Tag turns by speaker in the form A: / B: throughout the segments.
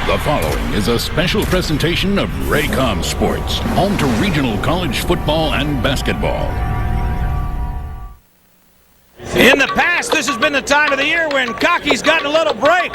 A: The following is a special presentation of Raycom Sports, home to regional college football and basketball.
B: In the past, this has been the time of the year when Cocky's gotten a little break.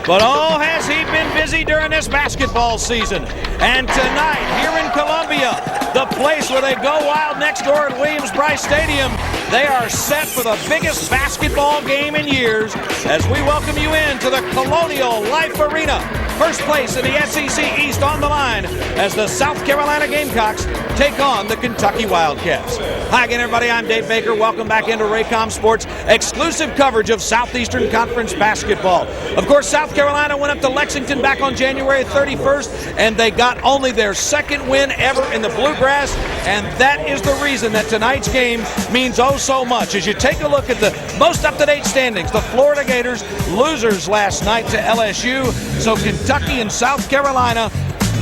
B: But oh, has he been busy during this basketball season. And tonight, here in Columbia, the place where they go wild next door at Williams-Brice Stadium, they are set for the biggest basketball game in years as we welcome you into the Colonial Life Arena. First place in the SEC East on the line as the South Carolina Gamecocks take on the Kentucky Wildcats. Hi again, everybody. I'm Dave Baker. Welcome back into Raycom Sports, exclusive coverage of Southeastern Conference basketball. Of course, South Carolina went up to Lexington back on January 31st, and they got only their second win ever in the Bluegrass, and that is the reason that tonight's game means oh so much. As you take a look at the most up-to-date standings, the Florida Gators, losers last night to LSU, so Kentucky and South Carolina,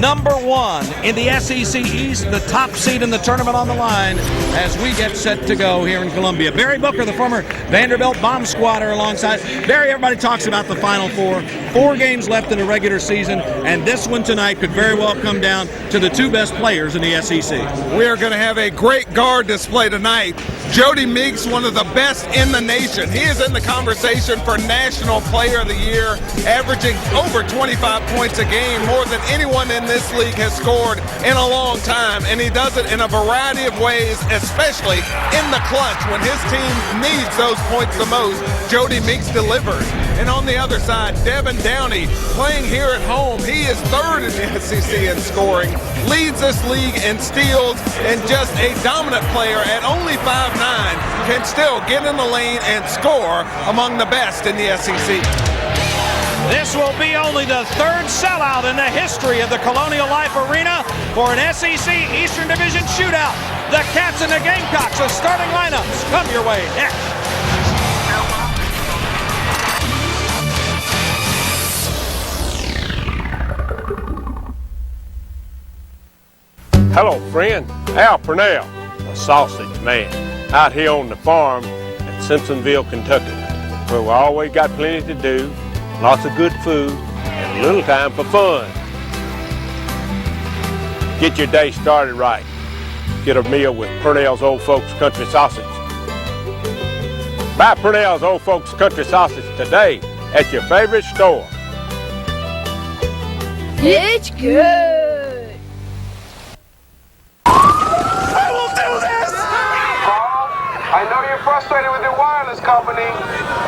B: number one in the SEC East, the top seed in the tournament on the line as we get set to go here in Columbia. Barry Booker, the former Vanderbilt bomb squatter, alongside. Barry, everybody talks about the Final Four. 4 games left in the regular season, and this one tonight could very well come down to the 2 best players in the SEC.
C: We are going to have a great guard display tonight. Jody Meeks, one of the best in the nation. He is in the conversation for National Player of the Year, averaging over 25 points a game, more than anyone in this league has scored in a long time, and he does it in a variety of ways, especially in the clutch. When his team needs those points the most, Jody Meeks delivers. And on the other side, Devin Downey, playing here at home. He is 3rd in the SEC in scoring, leads this league in steals, and just a dominant player at only 5'9", can still get in the lane and score among the best in the SEC.
B: This will be only the 3rd sellout in the history of the Colonial Life Arena for an SEC Eastern Division shootout. The Cats and the Gamecocks, the starting lineups come your way next.
D: Hello, friend. Al Purnell, a sausage man, out here on the farm at Simpsonville, Kentucky, where we always got plenty to do, lots of good food, and a little time for fun. Get your day started right. Get a meal with Purnell's Old Folks Country Sausage. Buy Purnell's Old Folks Country Sausage today at your favorite store.
E: It's good.
F: I know you're frustrated with your wireless company.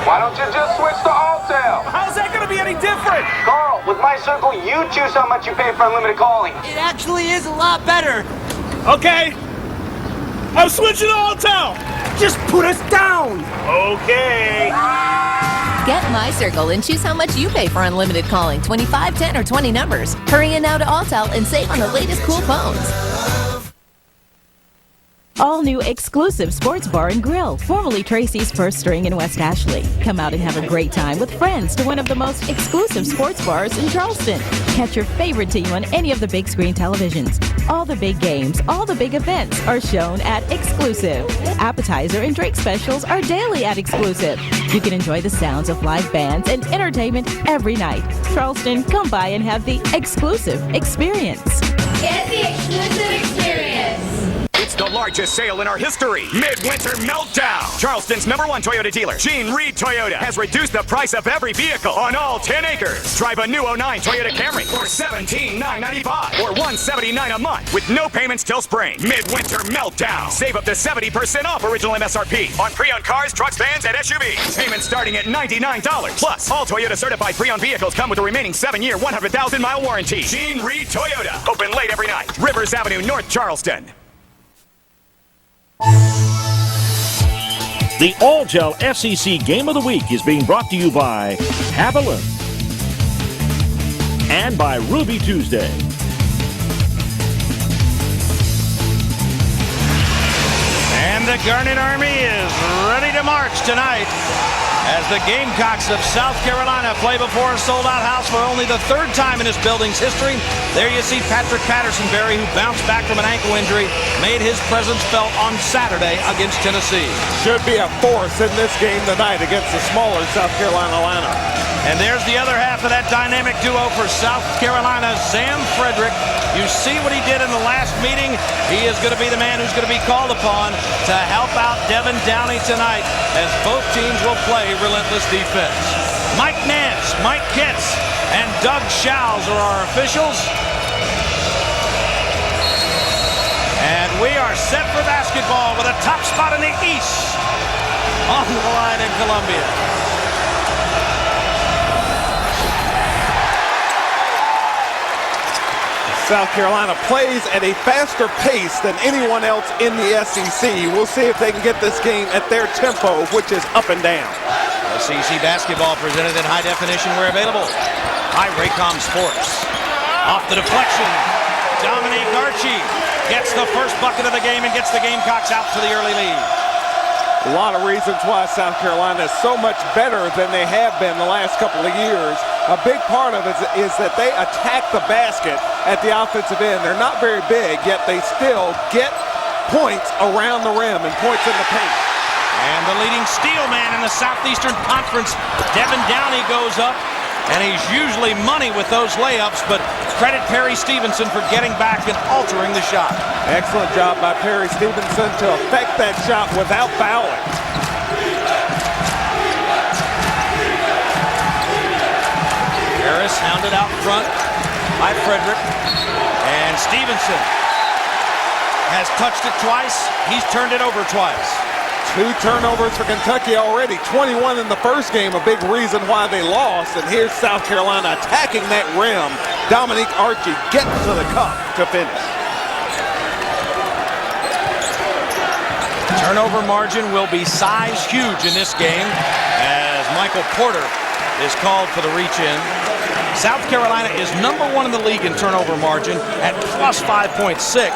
F: Why don't you just switch to Alltel?
B: How's that going to be any different?
F: Carl, with My Circle, you choose how much you pay for unlimited calling.
G: It actually is a lot better.
B: Okay. I'm switching to Alltel.
G: Just put us down.
B: Okay.
E: Get My Circle and choose how much you pay for unlimited calling, 25, 10, or 20 numbers. Hurry in now to Alltel and save on the latest cool phones.
H: All new exclusive sports bar and grill, formerly Tracy's First String in West Ashley. Come out and have a great time with friends to one of the most exclusive sports bars in Charleston. Catch your favorite team on any of the big screen televisions. All the big games, all the big events are shown at Exclusive. Appetizer and drink specials are daily at Exclusive. You can enjoy the sounds of live bands and entertainment every night. Charleston, come by and have the exclusive experience.
I: Get the exclusive experience.
J: It's the largest sale in our history. Midwinter Meltdown. Charleston's #1 Toyota dealer, Gene Reed Toyota, has reduced the price of every vehicle on all 10 acres. Drive a new 09 Toyota Camry for $17,995 or $179 a month with no payments till spring. Midwinter Meltdown. Save up to 70% off original MSRP on pre-owned cars, trucks, vans, and SUVs. Payments starting at $99. Plus, all Toyota certified pre-owned vehicles come with a remaining 7-year, 100,000-mile warranty. Gene Reed Toyota. Open late every night. Rivers Avenue, North Charleston.
K: The Alltel SEC Game of the Week is being brought to you by Haviland and by Ruby Tuesday.
B: And the Garnet Army is ready ready to march tonight as the Gamecocks of South Carolina play before a sold-out house for only the third time in this building's history. There you see Patrick Patterson, Barry, who bounced back from an ankle injury, made his presence felt on Saturday against Tennessee.
C: Should be a force in this game tonight against the smaller South Carolina lineup.
B: And there's the other half of that dynamic duo for South Carolina, Sam Frederick. You see what he did in the last meeting. He is going to be the man who's going to be called upon to help out Devin Downey tonight as both teams will play relentless defense. Mike Nance, Mike Kitts, and Doug Schauls are our officials. And we are set for basketball with a top spot in the East on the line in Columbia.
C: South Carolina plays at a faster pace than anyone else in the SEC. We'll see if they can get this game at their tempo, which is up and down.
B: SEC basketball presented in high definition where available by Raycom Sports. Off the deflection, Dominique Archie gets the first bucket of the game and gets the Gamecocks out to the early lead.
C: A lot of reasons why South Carolina is so much better than they have been the last couple of years. A big part of it is that they attack the basket at the offensive end. They're not very big, yet they still get points around the rim and points in the paint.
B: And the leading steal man in the Southeastern Conference, Devin Downey, goes up. And he's usually money with those layups, but credit Perry Stevenson for getting back and altering the shot.
C: Excellent job by Perry Stevenson to affect that shot without fouling.
B: Harris hounded out front by Frederick. And Stevenson has touched it twice. He's turned it over twice.
C: 2 turnovers for Kentucky already. 21 in the first game, a big reason why they lost. And here's South Carolina attacking that rim. Dominique Archie gets to the cup to finish.
B: Turnover margin will be size huge in this game as Michael Porter is called for the reach-in. South Carolina is #1 in the league in turnover margin at plus 5.6.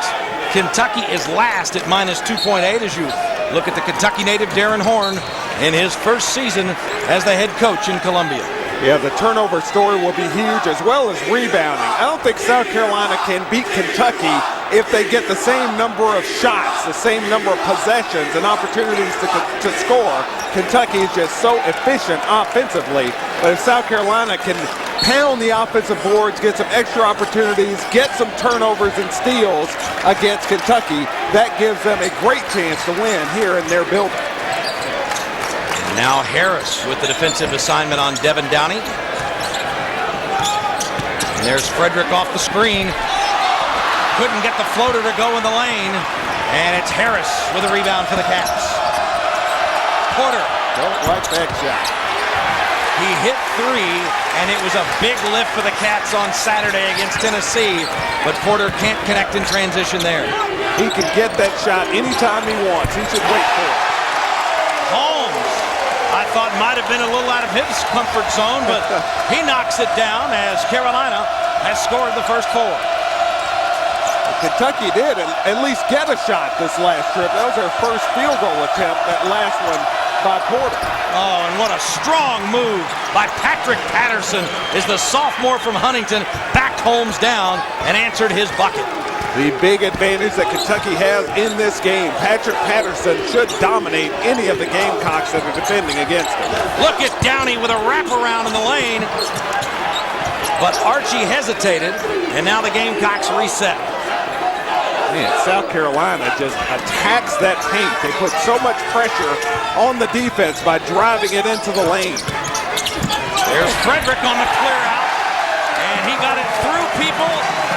B: Kentucky is last at minus 2.8 as you look at the Kentucky native Darren Horn in his first season as the head coach in Columbia.
C: Yeah, the turnover story will be huge as well as rebounding. I don't think South Carolina can beat Kentucky if they get the same number of shots, the same number of possessions and opportunities to score. Kentucky is just so efficient offensively. But if South Carolina can pound the offensive boards, get some extra opportunities, get some turnovers and steals against Kentucky, that gives them a great chance to win here in their building.
B: Now Harris with the defensive assignment on Devin Downey. And there's Frederick off the screen. Couldn't get the floater to go in the lane. And it's Harris with a rebound for the Cats. Porter.
C: Don't like that shot.
B: He hit 3, and it was a big lift for the Cats on Saturday against Tennessee. But Porter can't connect in transition there.
C: He can get that shot anytime he wants. He should wait for it.
B: Holmes, I thought might have been a little out of his comfort zone, but he knocks it down as Carolina has scored the first 4.
C: Kentucky did at least get a shot this last trip. That was their first field goal attempt, that last one by Porter.
B: Oh, and what a strong move by Patrick Patterson as the sophomore from Huntington backed Holmes down and answered his bucket.
C: The big advantage that Kentucky has in this game, Patrick Patterson should dominate any of the Gamecocks that are defending against him.
B: Look at Downey with a wraparound in the lane. But Archie hesitated, and now the Gamecocks reset.
C: Man, South Carolina just attacks that paint. They put so much pressure on the defense by driving it into the lane.
B: There's Frederick on the clear out, and he got it through people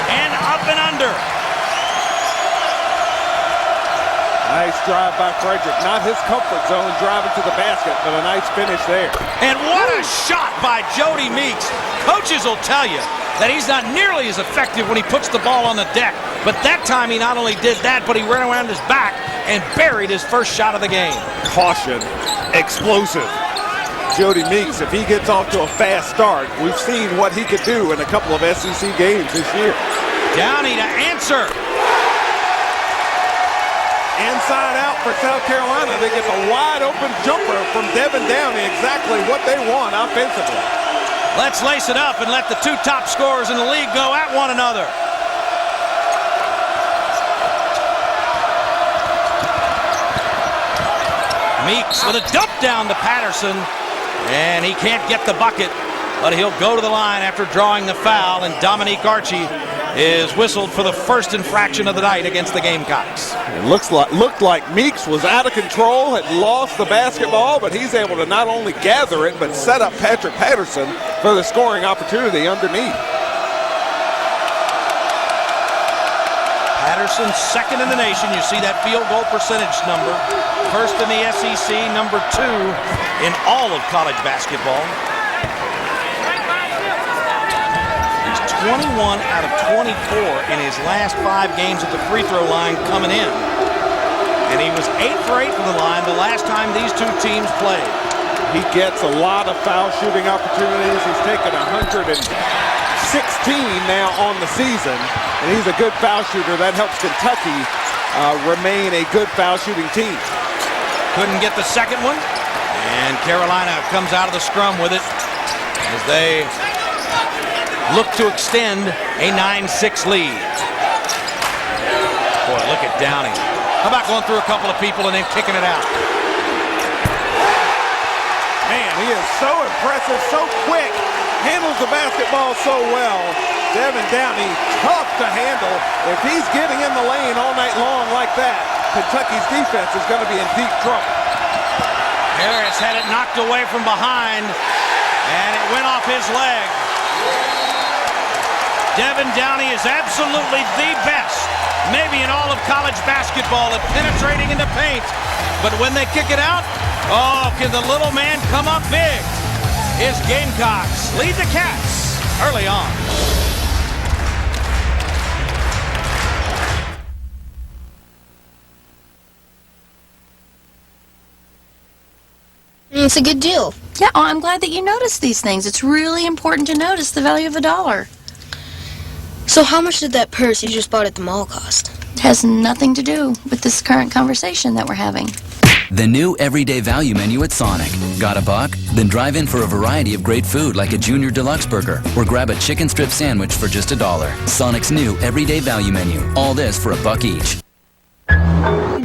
B: and up and under.
C: Nice drive by Frederick. Not his comfort zone driving to the basket, but a nice finish there.
B: And what a shot by Jody Meeks. Coaches will tell you that he's not nearly as effective when he puts the ball on the deck. But that time he not only did that, but he ran around his back and buried his first shot of the game.
C: Caution, explosive. Jody Meeks, if he gets off to a fast start, we've seen what he could do in a couple of SEC games this year.
B: Downey to answer.
C: And side out for South Carolina. They get the wide open jumper from Devin Downey, exactly what they want offensively.
B: Let's lace it up and let the two top scorers in the league go at one another. Meeks with a dump down to Patterson, and he can't get the bucket, but he'll go to the line after drawing the foul, and Dominique Archie is whistled for the first infraction of the night against the Gamecocks.
C: It looked like Meeks was out of control, had lost the basketball, but he's able to not only gather it, but set up Patrick Patterson for the scoring opportunity underneath.
B: Patterson second in the nation. You see that field goal percentage number. First in the SEC, number 2 in all of college basketball. He's 21 out of 24 in his last 5 games at the free throw line coming in. And he was 8 for 8 from the line the last time these two teams played.
C: He gets a lot of foul shooting opportunities. He's taken 116 now on the season, and he's a good foul shooter. That helps Kentucky remain a good foul shooting team.
B: Couldn't get the second one, and Carolina comes out of the scrum with it as they look to extend a 9-6 lead. Boy, look at Downey. How about going through a couple of people and then kicking it out?
C: Man, he is so impressive, so quick, handles the basketball so well. Devin Downey, tough to handle. If he's getting in the lane all night long like that, Kentucky's defense is going to be in deep trouble.
B: Harris had it knocked away from behind, and it went off his leg. Devin Downey is absolutely the best, maybe in all of college basketball, at penetrating in the paint. But when they kick it out, oh, can the little man come up big? His Gamecocks lead the Cats early on.
L: It's a good deal. Yeah, well, I'm glad that you noticed these things. It's really important to notice the value of $1. So how much did that purse you just bought at the mall cost? It has nothing to do with this current conversation that we're having.
M: The new Everyday Value menu at Sonic. Got a buck? Then drive in for a variety of great food like a Junior Deluxe Burger or grab a chicken strip sandwich for just $1. Sonic's new Everyday Value menu. All this for $1 each.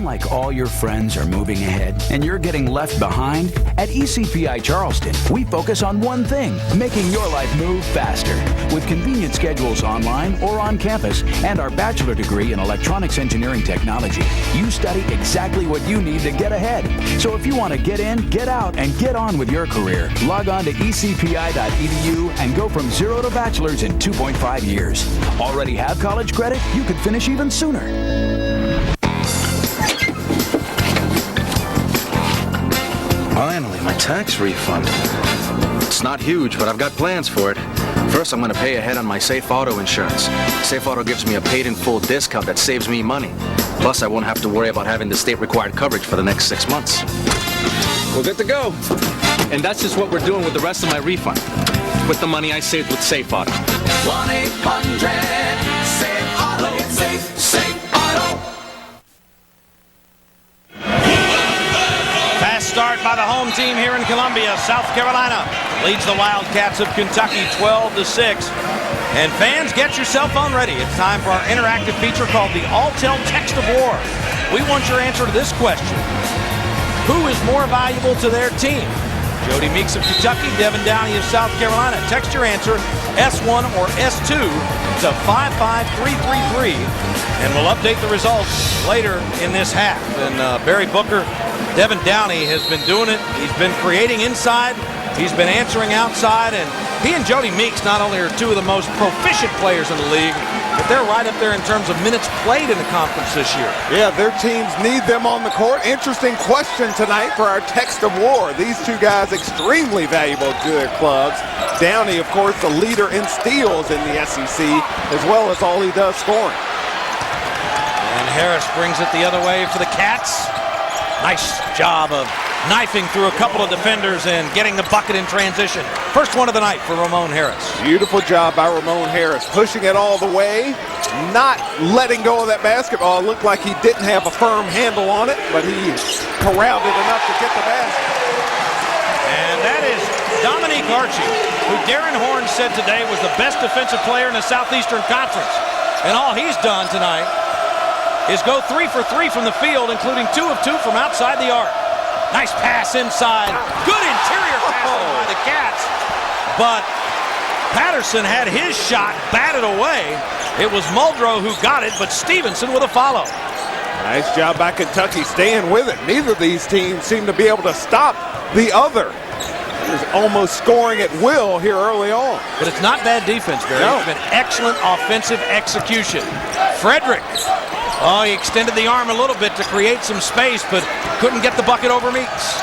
N: Like all your friends are moving ahead and you're getting left behind? At ECPI Charleston, we focus on one thing, making your life move faster. With convenient schedules online or on campus and our bachelor degree in electronics engineering technology, you study exactly what you need to get ahead. So if you want to get in, get out, and get on with your career, log on to ecpi.edu and go from 0 to bachelor's in 2.5 years. Already have college credit? You could finish even sooner.
O: Finally, my tax refund. It's not huge, but I've got plans for it. First, I'm going to pay ahead on my Safe Auto insurance. Safe Auto gives me a paid-in-full discount that saves me money. Plus, I won't have to worry about having the state-required coverage for the next 6 months. We're good to go. And that's just what we're doing with the rest of my refund. With the money I saved with Safe Auto.
J: 1-800-SAVE-AUTO. Safe Auto.
B: Start by the home team here in Columbia. South Carolina leads the Wildcats of Kentucky 12-6. And fans, get your cell phone ready. It's time for our interactive feature called the Alltel Text of War. We want your answer to this question. Who is more valuable to their team? Jody Meeks of Kentucky, Devin Downey of South Carolina. Text your answer, S1 or S2, to 55333, and we'll update the results later in this half. And Barry Booker, Devin Downey has been doing it. He's been creating inside. He's been answering outside. And he and Jody Meeks not only are two of the most proficient players in the league, but they're right up there in terms of minutes played in the conference this year.
C: Yeah, their teams need them on the court. Interesting question tonight for our text of war. These two guys extremely valuable to their clubs. Downey, of course, the leader in steals in the SEC, as well as all he does scoring.
B: And Harris brings it the other way for the Cats. Nice job of knifing through a couple of defenders and getting the bucket in transition. First one of the night for Ramon Harris.
C: Beautiful job by Ramon Harris, pushing it all the way, not letting go of that basketball. It looked like he didn't have a firm handle on it, but he corralled it enough to get the basket.
B: And that is Dominique Archie, who Darren Horn said today was the best defensive player in the Southeastern Conference. And all he's done tonight is go 3 for 3 from the field, including 2 of 2 from outside the arc. Nice pass inside. Good interior pass by the Cats. But Patterson had his shot batted away. It was Muldrow who got it, but Stevenson with a follow.
C: Nice job by Kentucky staying with it. Neither of these teams seem to be able to stop the other. He was almost scoring at will here early on.
B: But it's not bad defense, Barry.
C: No.
B: It's been excellent offensive execution. Frederick. Oh, he extended the arm a little bit to create some space, but couldn't get the bucket over Meeks.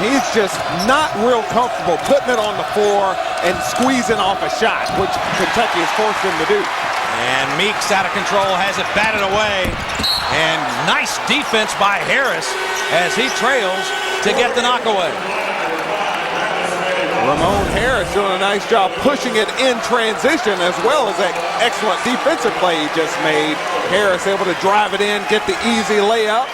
C: He's just not real comfortable putting it on the floor and squeezing off a shot, which Kentucky has forced him to do.
B: And Meeks out of control, has it batted away. And nice defense by Harris as he trails to get the knockaway.
C: Ramon Harris doing a nice job pushing it in transition, as well as that excellent defensive play he just made. Harris able to drive it in, get the easy layup.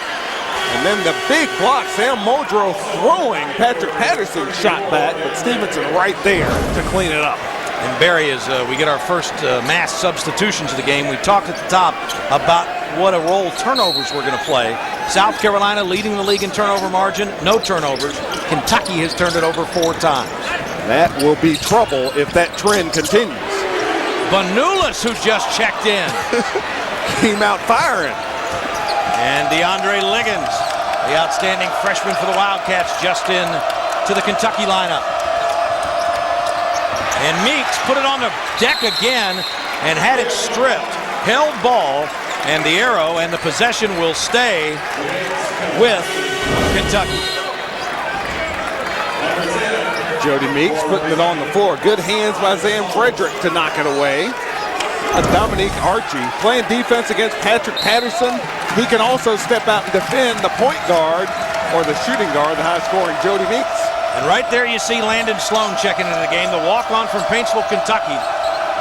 C: And then the big block, Sam Muldrow throwing Patrick Patterson's shot back, but Stevenson right there to clean it up.
B: And Barry, as we get our first mass substitutions of the game, we talked at the top about what a role turnovers were going to play. South Carolina leading the league in turnover margin, no turnovers. Kentucky has turned it over 4 times.
C: That will be trouble if that trend continues.
B: Banulis, who just checked in.
C: Came out firing.
B: And DeAndre Liggins, the outstanding freshman for the Wildcats, just in to the Kentucky lineup. And Meeks put it on the deck again and had it stripped. Held ball, and the arrow and the possession will stay with Kentucky.
C: Jody Meeks putting it on the floor. Good hands by Sam Frederick to knock it away. Dominique Archie playing defense against Patrick Patterson. He can also step out and defend the point guard or the shooting guard, the high-scoring Jody Meeks.
B: And right there you see Landon Sloan checking into the game, the walk-on from Paintsville, Kentucky.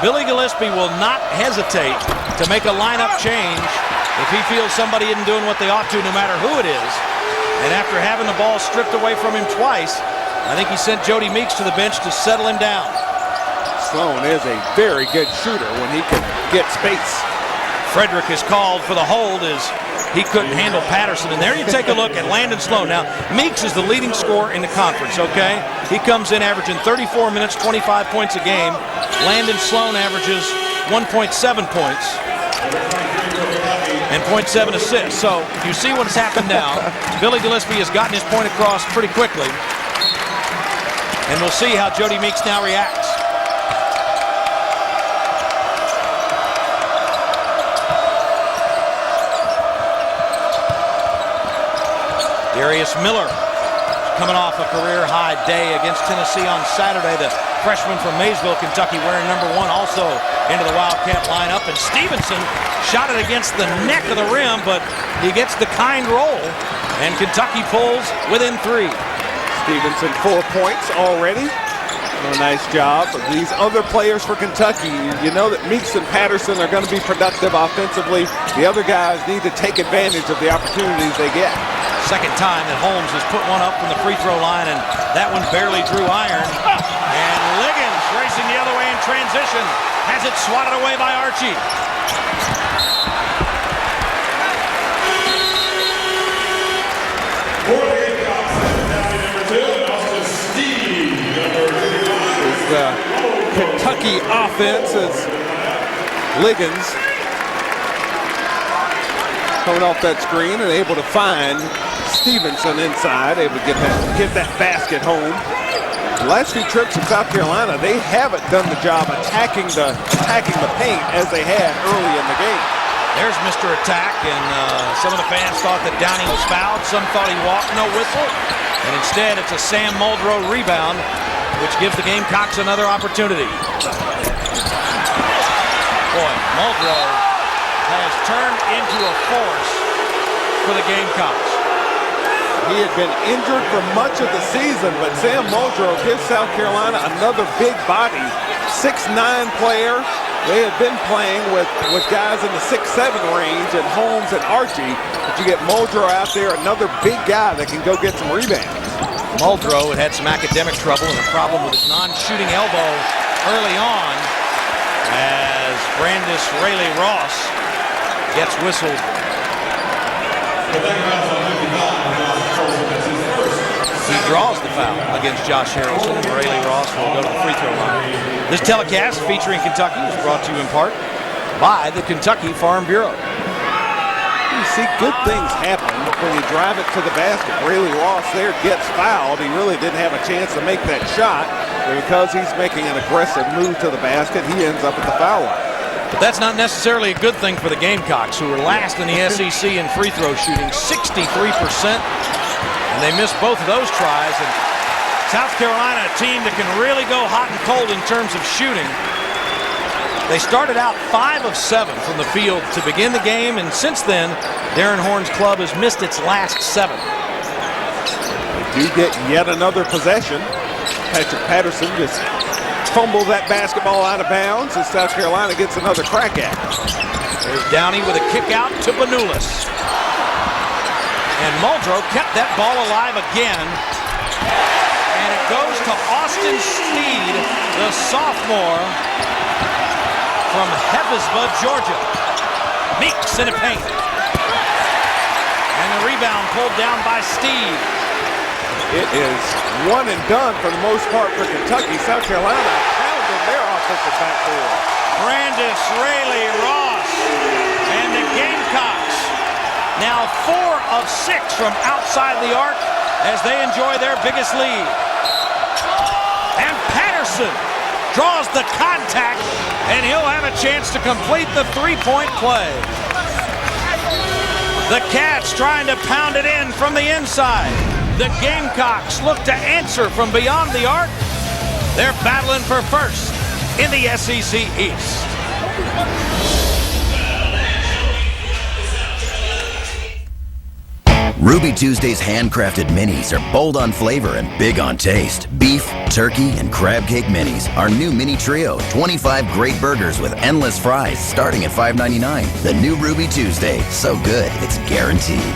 B: Billy Gillespie will not hesitate to make a lineup change if he feels somebody isn't doing what they ought to, no matter who it is. And after having the ball stripped away from him twice, I think he sent Jody Meeks to the bench to settle him down.
C: Sloan is a very good shooter when he can get space.
B: Frederick is called for the hold as he couldn't handle Patterson. And there you take a look at Landon Sloan. Now, Meeks is the leading scorer in the conference, okay? He comes in averaging 34 minutes, 25 points a game. Landon Sloan averages 1.7 points and 0.7 assists. So you see what's happened now. Billy Gillespie has gotten his point across pretty quickly. And we'll see how Jody Meeks now reacts. Darius Miller coming off a career-high day against Tennessee on Saturday. The freshman from Maysville, Kentucky, wearing number 1 also into the Wildcat lineup. And Stevenson shot it against the neck of the rim, but he gets the kind roll. And Kentucky pulls within 3.
C: Stevenson 4 points already. A nice job. But these other players for Kentucky, you know that Meeks and Patterson are going to be productive offensively. The other guys need to take advantage of the opportunities they get.
B: Second time that Holmes has put one up from the free throw line, and that one barely drew iron. And Liggins racing the other way in transition. Has it swatted away by Archie.
C: The Kentucky offense is Liggins coming off that screen and able to find Stevenson inside, able to get that basket home. The last few trips in South Carolina, they haven't done the job attacking the paint as they had early in the game.
B: There's Mr. Attack, and some of the fans thought that Downey was fouled. Some thought he walked, no whistle. And instead, it's a Sam Muldrow rebound, which gives the Gamecocks another opportunity. Boy, Muldrow has turned into a force for the Gamecocks.
C: He had been injured for much of the season, but Sam Muldrow gives South Carolina another big body, 6'9" player. They had been playing with guys in the 6'7" range and Holmes and Archie, but you get Muldrow out there, another big guy that can go get some rebounds.
B: Muldrow had some academic trouble and a problem with his non-shooting elbow early on as Brandis Rayleigh Ross gets whistled. He draws the foul against Josh Harrelson, and Rayleigh Ross will go to the free throw line. This telecast featuring Kentucky is brought to you in part by the Kentucky Farm Bureau.
C: You see good things happen when you drive it to the basket. Rayleigh Ross there gets fouled. He really didn't have a chance to make that shot, but because he's making an aggressive move to the basket, he ends up at the foul line.
B: But that's not necessarily a good thing for the Gamecocks, who are last in the SEC in free throw shooting, 63%. And they missed both of those tries. And South Carolina, a team that can really go hot and cold in terms of shooting. They started out 5 of 7 from the field to begin the game, and since then, Darren Horn's club has missed its last 7.
C: They do get yet another possession. Patrick Patterson just fumbled that basketball out of bounds, and South Carolina gets another crack at it.
B: There's Downey with a kick out to Banulis. And Muldrow kept that ball alive again. And it goes to Austin Steed, the sophomore from Heppisburg, Georgia. Meeks in a paint. And the rebound pulled down by Steed.
C: It is one and done for the most part for Kentucky. South Carolina pounding their offensive backboard.
B: Brandis Rayleigh Ross and the Gamecocks now 4 of 6 from outside the arc as they enjoy their biggest lead. And Patterson draws the contact, and he'll have a chance to complete the three-point play. The Cats trying to pound it in from the inside. The Gamecocks look to answer from beyond the arc. They're battling for first in the SEC East.
P: Ruby Tuesday's handcrafted minis are bold on flavor and big on taste. Beef, turkey, and crab cake minis. Our new mini trio, 25 great burgers with endless fries starting at $5.99. The new Ruby Tuesday, so good it's guaranteed.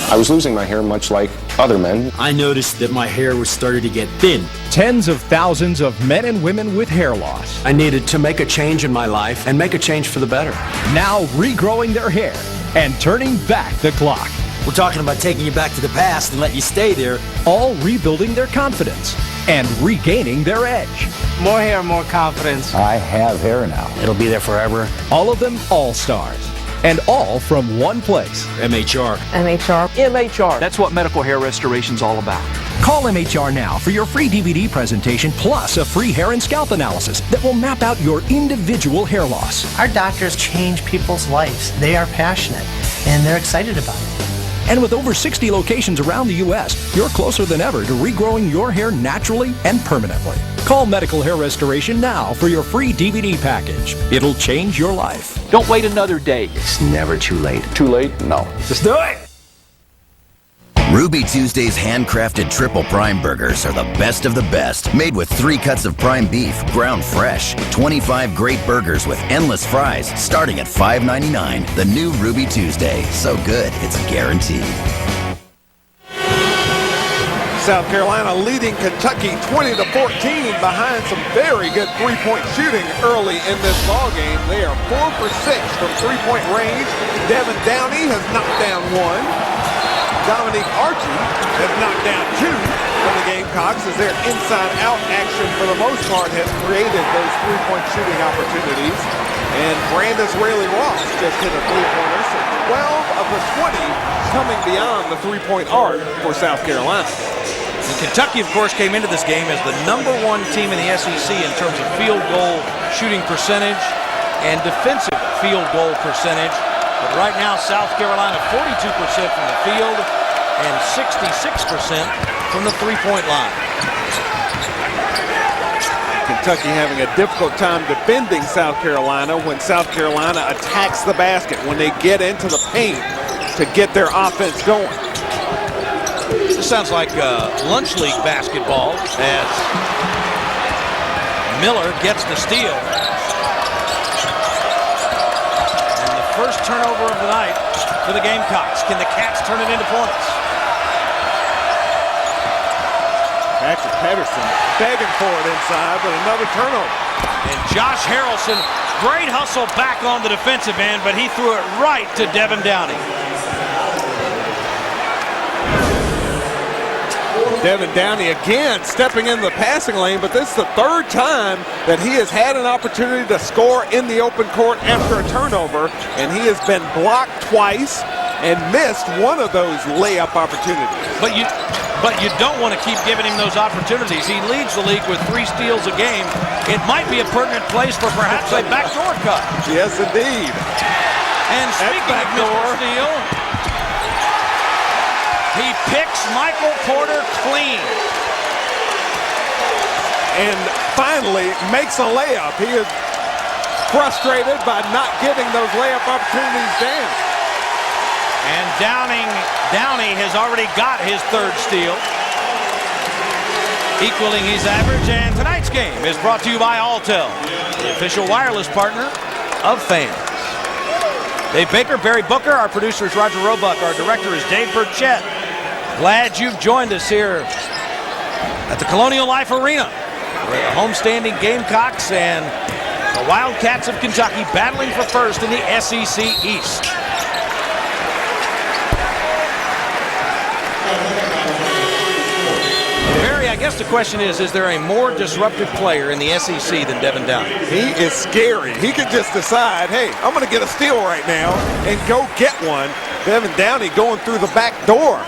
Q: I was losing my hair much like other men.
R: I noticed that my hair was starting to get thin.
S: Tens of thousands of men and women with hair loss.
R: I needed to make a change in my life and make a change for the better.
S: Now regrowing their hair and turning back the clock.
R: We're talking about taking you back to the past and letting you stay there.
S: All rebuilding their confidence and regaining their edge.
G: More hair, more confidence.
T: I have hair now.
R: It'll be there forever.
S: All of them all-stars. And all from one place.
R: MHR.
G: MHR. MHR.
U: That's what medical hair restoration's all about.
S: Call MHR now for your free DVD presentation plus a free hair and scalp analysis that will map out your individual hair loss.
V: Our doctors change people's lives. They are passionate and they're excited about it.
S: And with over 60 locations around the U.S., you're closer than ever to regrowing your hair naturally and permanently. Call Medical Hair Restoration now for your free DVD package. It'll change your life.
U: Don't wait another day.
R: It's never too late.
Q: Too late? No.
S: Just do it!
P: Ruby Tuesday's handcrafted triple prime burgers are the best of the best. Made with 3 cuts of prime beef, ground fresh. 25 great burgers with endless fries, starting at $5.99. The new Ruby Tuesday. So good, it's guaranteed.
C: South Carolina leading Kentucky 20-14 behind some very good three-point shooting early in this ballgame. They are 4 for 6 from three-point range. Devin Downey has knocked down 1. Dominique Archie has knocked down 2 from the Gamecocks as their inside-out action for the most part has created those three-point shooting opportunities. And Brandis Rayleigh Ross just hit a three-pointer, so 12 of the 20 coming beyond the three-point arc for South Carolina.
B: And Kentucky, of course, came into this game as the #1 team in the SEC in terms of field goal shooting percentage and defensive field goal percentage. But right now, South Carolina 42% from the field and 66% from the three-point line.
C: Kentucky having a difficult time defending South Carolina when South Carolina attacks the basket, when they get into the paint to get their offense going.
B: This sounds like lunch league basketball as Miller gets the steal. And the first turnover of the night for the Gamecocks. Can the Cats turn it into points?
C: Patrick Patterson begging for it inside, but another turnover.
B: And Josh Harrelson, great hustle back on the defensive end, but he threw it right to Devin Downey.
C: Devin Downey again stepping in the passing lane, but this is the third time that he has had an opportunity to score in the open court after a turnover, and he has been blocked twice and missed one of those layup opportunities.
B: But you don't want to keep giving him those opportunities. He leads the league with 3 steals a game. It might be a pertinent place for perhaps a backdoor cut.
C: Yes, indeed.
B: And speaking of Mr. Steele, he picks Michael Porter clean.
C: And finally makes a layup. He is frustrated by not getting those layup opportunities down.
B: And Downey has already got his 3rd steal, equaling his average. And tonight's game is brought to you by Alltel, the official wireless partner of fans. Dave Baker, Barry Booker, our producer is Roger Roebuck, our director is Dave Burchett. Glad you've joined us here at the Colonial Life Arena, where the homestanding Gamecocks and the Wildcats of Kentucky battling for first in the SEC East. Barry, I guess the question is there a more disruptive player in the SEC than Devin Downey?
C: He is scary. He could just decide, hey, I'm going to get a steal right now and go get one. Devin Downey going through the back door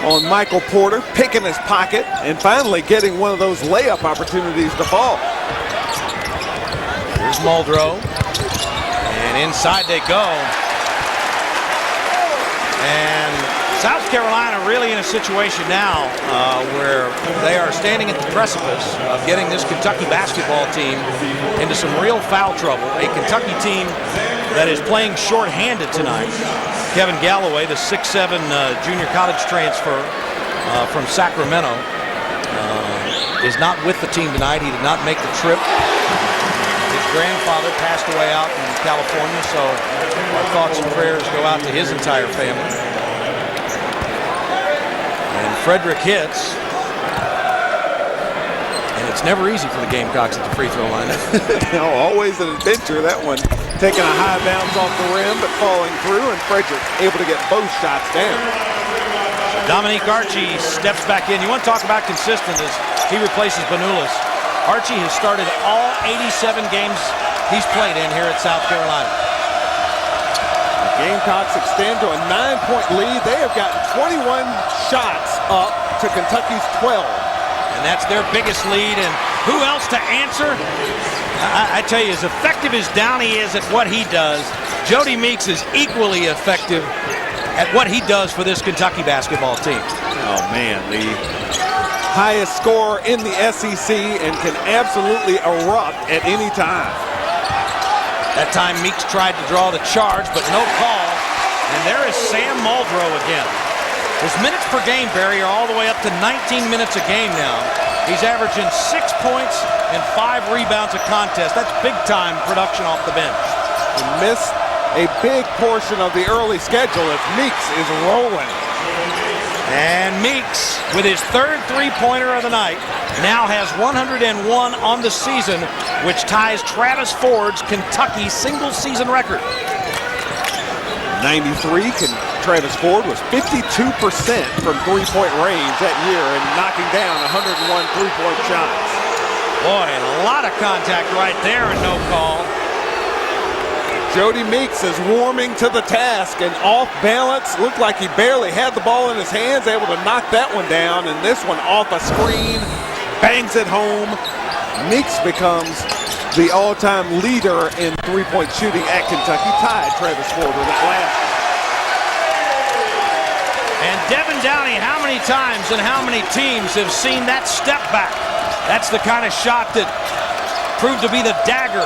C: on Michael Porter, picking his pocket, and finally getting one of those layup opportunities to fall.
B: Here's Muldrow, and inside they go. And South Carolina really in a situation now where they are standing at the precipice of getting this Kentucky basketball team into some real foul trouble. A Kentucky team that is playing short-handed tonight. Kevin Galloway, the 6'7" junior college transfer from Sacramento, is not with the team tonight. He did not make the trip. His grandfather passed away out in California, so our thoughts and prayers go out to his entire family. And Frederick hits. And it's never easy for the Gamecocks at the free throw line.
C: No, always an adventure, that one. Taking a high bounce off the rim, but falling through, and Frederick able to get both shots down.
B: Dominique Archie steps back in. You want to talk about consistent as he replaces Banulis. Archie has started all 87 games he's played in here at South Carolina.
C: The Gamecocks extend to a 9-point lead. They have gotten 21 shots up to Kentucky's 12.
B: And that's their biggest lead. And who else to answer? I tell you, as effective as Downey is at what he does, Jody Meeks is equally effective at what he does for this Kentucky basketball team.
C: Oh, man, the highest scorer in the SEC and can absolutely erupt at any time.
B: That time Meeks tried to draw the charge, but no call. And there is Sam Muldrow again. His minutes per game, Barry, are all the way up to 19 minutes a game now. He's averaging 6 points and 5 rebounds a contest. That's big-time production off the bench.
C: He missed a big portion of the early schedule as Meeks is rolling.
B: And Meeks, with his 3rd three-pointer of the night, now has 101 on the season, which ties Travis Ford's Kentucky single-season record.
C: 93, Travis Ford was 52% from three-point range that year and knocking down 101 three-point shots.
B: Boy, a lot of contact right there and no call.
C: Jody Meeks is warming to the task and off balance. Looked like he barely had the ball in his hands, able to knock that one down, and this one off a screen, bangs it home. Meeks becomes the all-time leader in three-point shooting at Kentucky, tied Travis Ford with it last year.
B: And Devin Downey, how many times and how many teams have seen that step back? That's the kind of shot that proved to be the dagger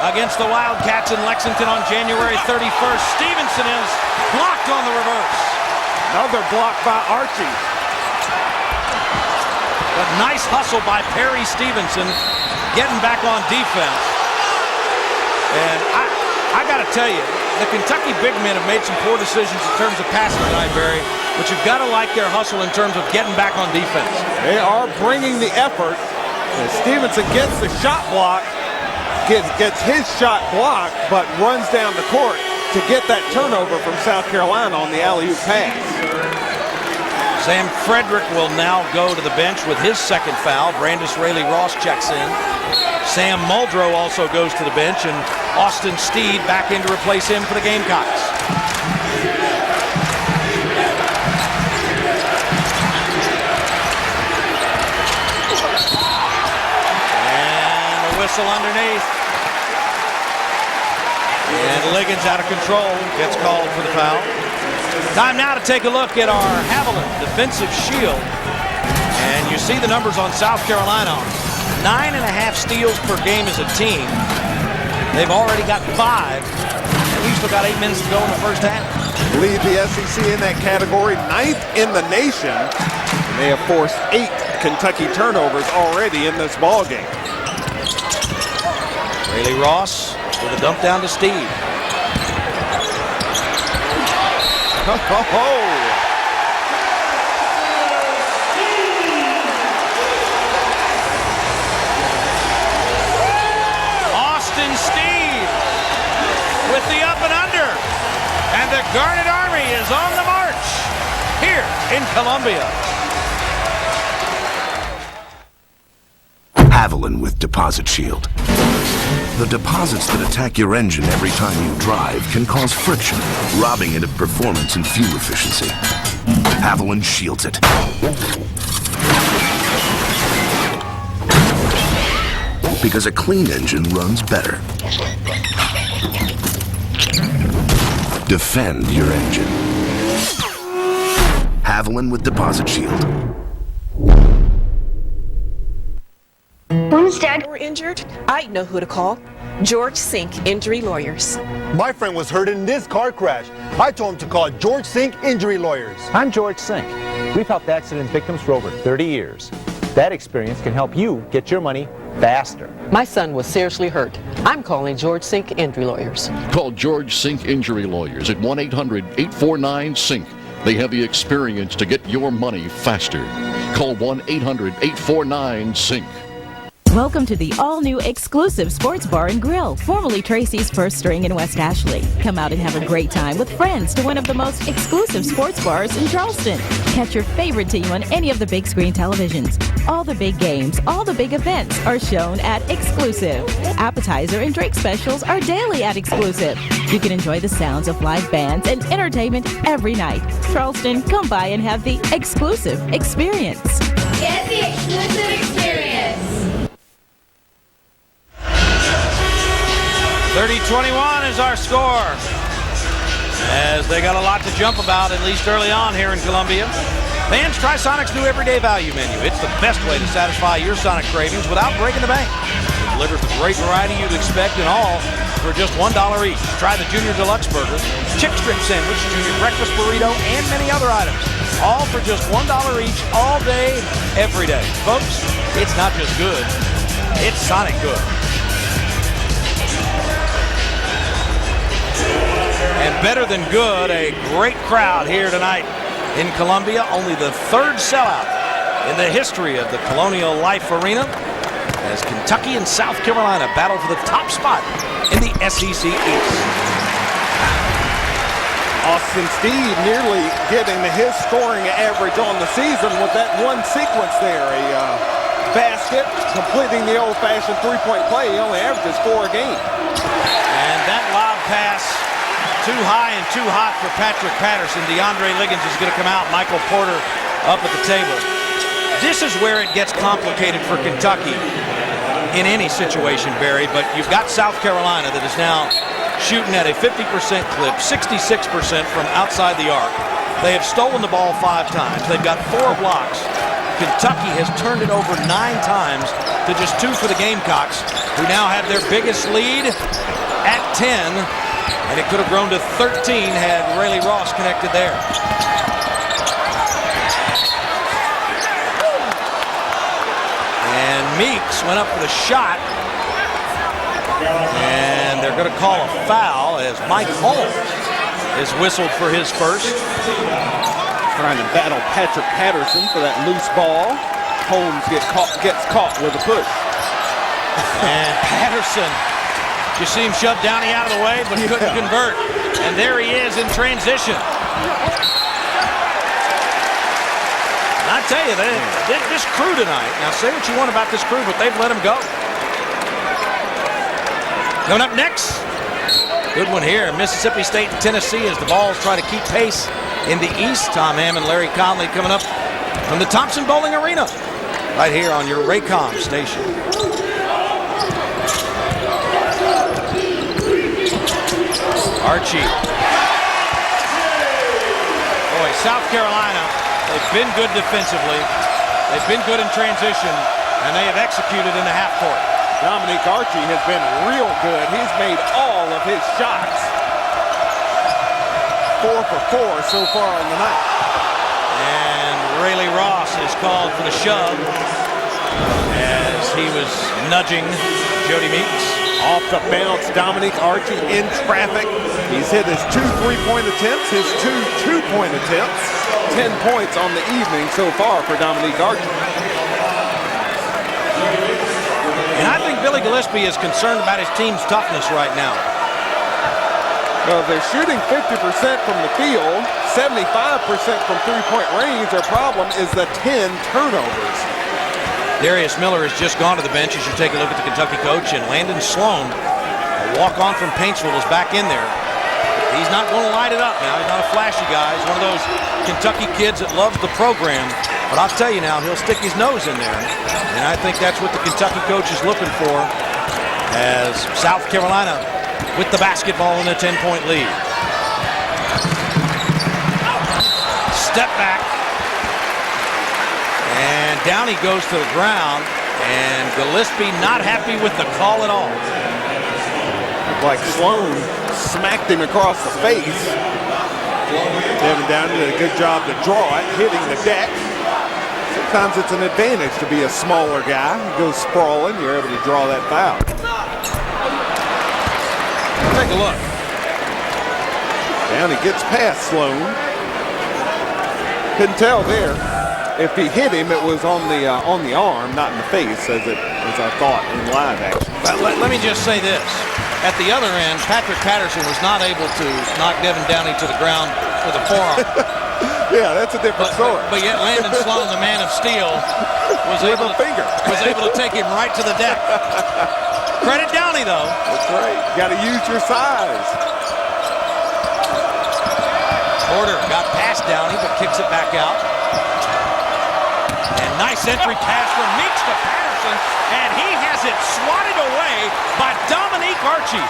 B: against the Wildcats in Lexington on January 31st. Stevenson is blocked on the reverse.
C: Another block by Archie.
B: But nice hustle by Perry Stevenson, getting back on defense. And I got to tell you, the Kentucky big men have made some poor decisions in terms of passing tonight, Barry, but you've got to like their hustle in terms of getting back on defense.
C: They are bringing the effort. And Stevenson gets the shot block, gets his shot blocked, but runs down the court to get that turnover from South Carolina on the alley-oop pass.
B: Sam Frederick will now go to the bench with his second foul. Brandis Raley-Ross checks in. Sam Muldrow also goes to the bench, and Austin Steed back in to replace him for the Gamecocks. And the whistle underneath. And Liggins out of control, gets called for the foul. Time now to take a look at our Haviland defensive shield. And you see the numbers on South Carolina. 9.5 steals per game as a team. They've already got 5. And we've still got 8 minutes to go in the first half.
C: Lead the SEC in that category, 9th in the nation. And they have forced 8 Kentucky turnovers already in this ball game.
B: Raley-Ross with a dump down to Steve. Austin Steed with the up and under. And the Garnet Army is on the march here in Columbia.
A: Haviland with Deposit Shield. The deposits that attack your engine every time you drive can cause friction, robbing it of performance and fuel efficiency. Haviland shields it. Because a clean engine runs better. Defend your engine. Haviland with Deposit Shield.
T: When's Dad were injured, I know who to call. George Sink Injury Lawyers.
W: My friend was hurt in this car crash. I told him to call George Sink Injury Lawyers.
X: I'm George Sink. We've helped accident victims for over 30 years. That experience can help you get your money faster.
Y: My son was seriously hurt. I'm calling George Sink Injury Lawyers.
Z: Call George Sink Injury Lawyers at 1-800-849-SINK. They have the experience to get your money faster. Call 1-800-849-SINK.
H: Welcome to the all-new exclusive Sports Bar and Grill, formerly Tracy's First String in West Ashley. Come out and have a great time with friends to one of the most exclusive sports bars in Charleston. Catch your favorite team on any of the big screen televisions. All the big games, all the big events are shown at Exclusive. Appetizer and drink specials are daily at Exclusive. You can enjoy the sounds of live bands and entertainment every night. Charleston, come by and have the exclusive experience.
I: Get the exclusive experience.
B: 30-21 is our score. As they got a lot to jump about, at least early on here in Columbia. Fans, try Sonic's new everyday value menu. It's the best way to satisfy your Sonic cravings without breaking the bank. It delivers the great variety you'd expect in all for just $1 each. Try the Junior Deluxe Burger, Chick Strip Sandwich, Junior Breakfast Burrito, and many other items. All for just $1 each, all day, every day. Folks, it's not just good, it's Sonic good. And better than good, a great crowd here tonight in Columbia. Only the third sellout in the history of the Colonial Life Arena as Kentucky and South Carolina battle for the top spot in the SEC East.
C: Austin Steed nearly getting to his scoring average on the season with that one sequence there. A basket, completing the old-fashioned three-point play. He only averages 4 a game.
B: And that lob pass, too high and too hot for Patrick Patterson. DeAndre Liggins is going to come out. Michael Porter up at the table. This is where it gets complicated for Kentucky in any situation, Barry. But you've got South Carolina that is now shooting at a 50% clip, 66% from outside the arc. They have stolen the ball 5 times. They've got 4 blocks. Kentucky has turned it over 9 times to just 2 for the Gamecocks, who now have their biggest lead at 10. And it could have grown to 13 had Raley-Ross connected there. Meeks went up for the shot. And they're going to call a foul as Mike Holmes is whistled for his first.
C: Trying to battle Patrick Patterson for that loose ball. Holmes gets caught with a push.
B: And Patterson, you see him shove Downey out of the way, but couldn't convert. And there he is in transition. I tell you, this crew tonight, now say what you want about this crew, but they've let him go. Coming up next, good one here, Mississippi State and Tennessee as the Vols try to keep pace in the East. Tom Hammond, Larry Conley coming up from the Thompson Bowling Arena right here on your Raycom station. Archie. Boy, South Carolina, they've been good defensively. They've been good in transition, and they have executed in the half court.
C: Dominique Archie has been real good. He's made all of his shots. 4 for 4 so far on the night.
B: And Rayleigh Ross is called for the shove as he was nudging Jody Meeks.
C: Off the bounce, Dominique Archie in traffic. He's hit his 2 3-point attempts, his 2 2-point attempts. 10 points on the evening so far for Dominique Archie.
B: And I think Billy Gillispie is concerned about his team's toughness right now.
C: Well, they're shooting 50% from the field, 75% from three-point range. Their problem is the 10 turnovers.
B: Darius Miller has just gone to the bench as you take a look at the Kentucky coach, and Landon Sloan, a walk-on from Paintsville, is back in there. He's not going to light it up now. He's not a flashy guy. He's one of those Kentucky kids that loves the program. But I'll tell you now, he'll stick his nose in there. And I think that's what the Kentucky coach is looking for as South Carolina with the basketball in a 10-point lead. Step back. And Downey goes to the ground. And Gillispie not happy with the call at all.
C: Looked like Sloan smacked him across the face. Devin Downey did a good job to draw it, hitting the deck. Sometimes it's an advantage to be a smaller guy. He goes sprawling, you're able to draw that foul.
B: Take a look.
C: Downey gets past Sloan. Couldn't tell there. If he hit him, it was on the arm, not in the face, as I thought in live action.
B: But let me just say this. At the other end, Patrick Patterson was not able to knock Devin Downey to the ground with a forearm.
C: Yeah, that's a different story.
B: But yet Landon Sloan, the man of steel, was able to take him right to the deck. Credit Downey, though.
C: That's right. You got to use your size.
B: Porter got past Downey, but kicks it back out. And nice entry pass from Meeks to Patterson, and he has it swatted away by Dominique Archie.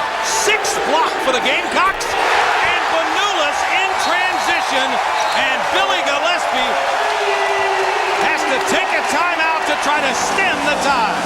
B: 6th block for the Gamecocks, and Banulis in transition, and Billy Gillispie has to take a timeout to try to stem the tide.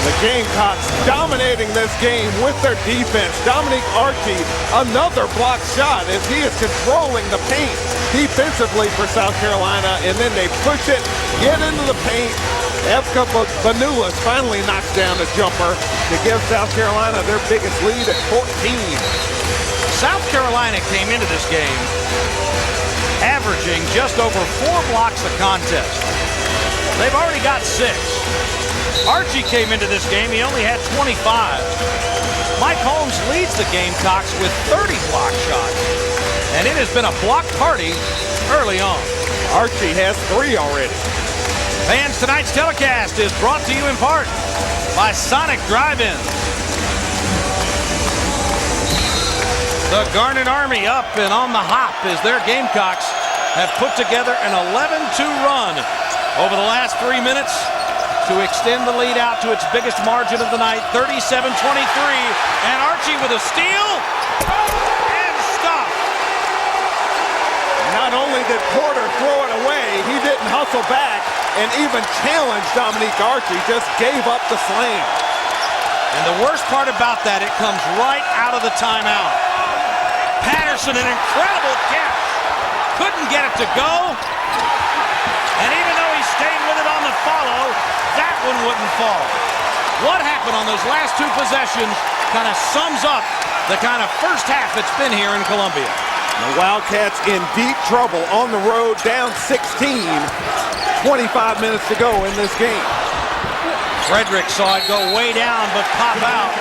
C: The Gamecocks dominating this game with their defense. Dominique Archie, another block shot as he is controlling the paint defensively for South Carolina, and then they push it, get into the paint. Evka Banulis finally knocks down a jumper to give South Carolina their biggest lead at 14.
B: South Carolina came into this game averaging just over 4 blocks a contest. They've already got 6. Archie came into this game, he only had 25. Mike Holmes leads the Gamecocks with 30 block shots. And it has been a block party early on.
C: Archie has 3 already.
B: Fans, tonight's telecast is brought to you in part by Sonic Drive-In. The Garnet Army up and on the hop as their Gamecocks have put together an 11-2 run over the last 3 minutes to extend the lead out to its biggest margin of the night, 37-23. And Archie with a steal and stop.
C: Not only did Porter throw it away, he didn't hustle back and even challenge Dominique Archie, just gave up the slam.
B: And the worst part about that, it comes right out of the timeout. Patterson, an incredible catch. Couldn't get it to go. And even though he stayed with it on the follow, that one wouldn't fall. What happened on those last two possessions kind of sums up the kind of first half it's been here in Columbia.
C: The Wildcats in deep trouble on the road, down 16. 25 minutes to go in this game.
B: Frederick saw it go way down but pop out.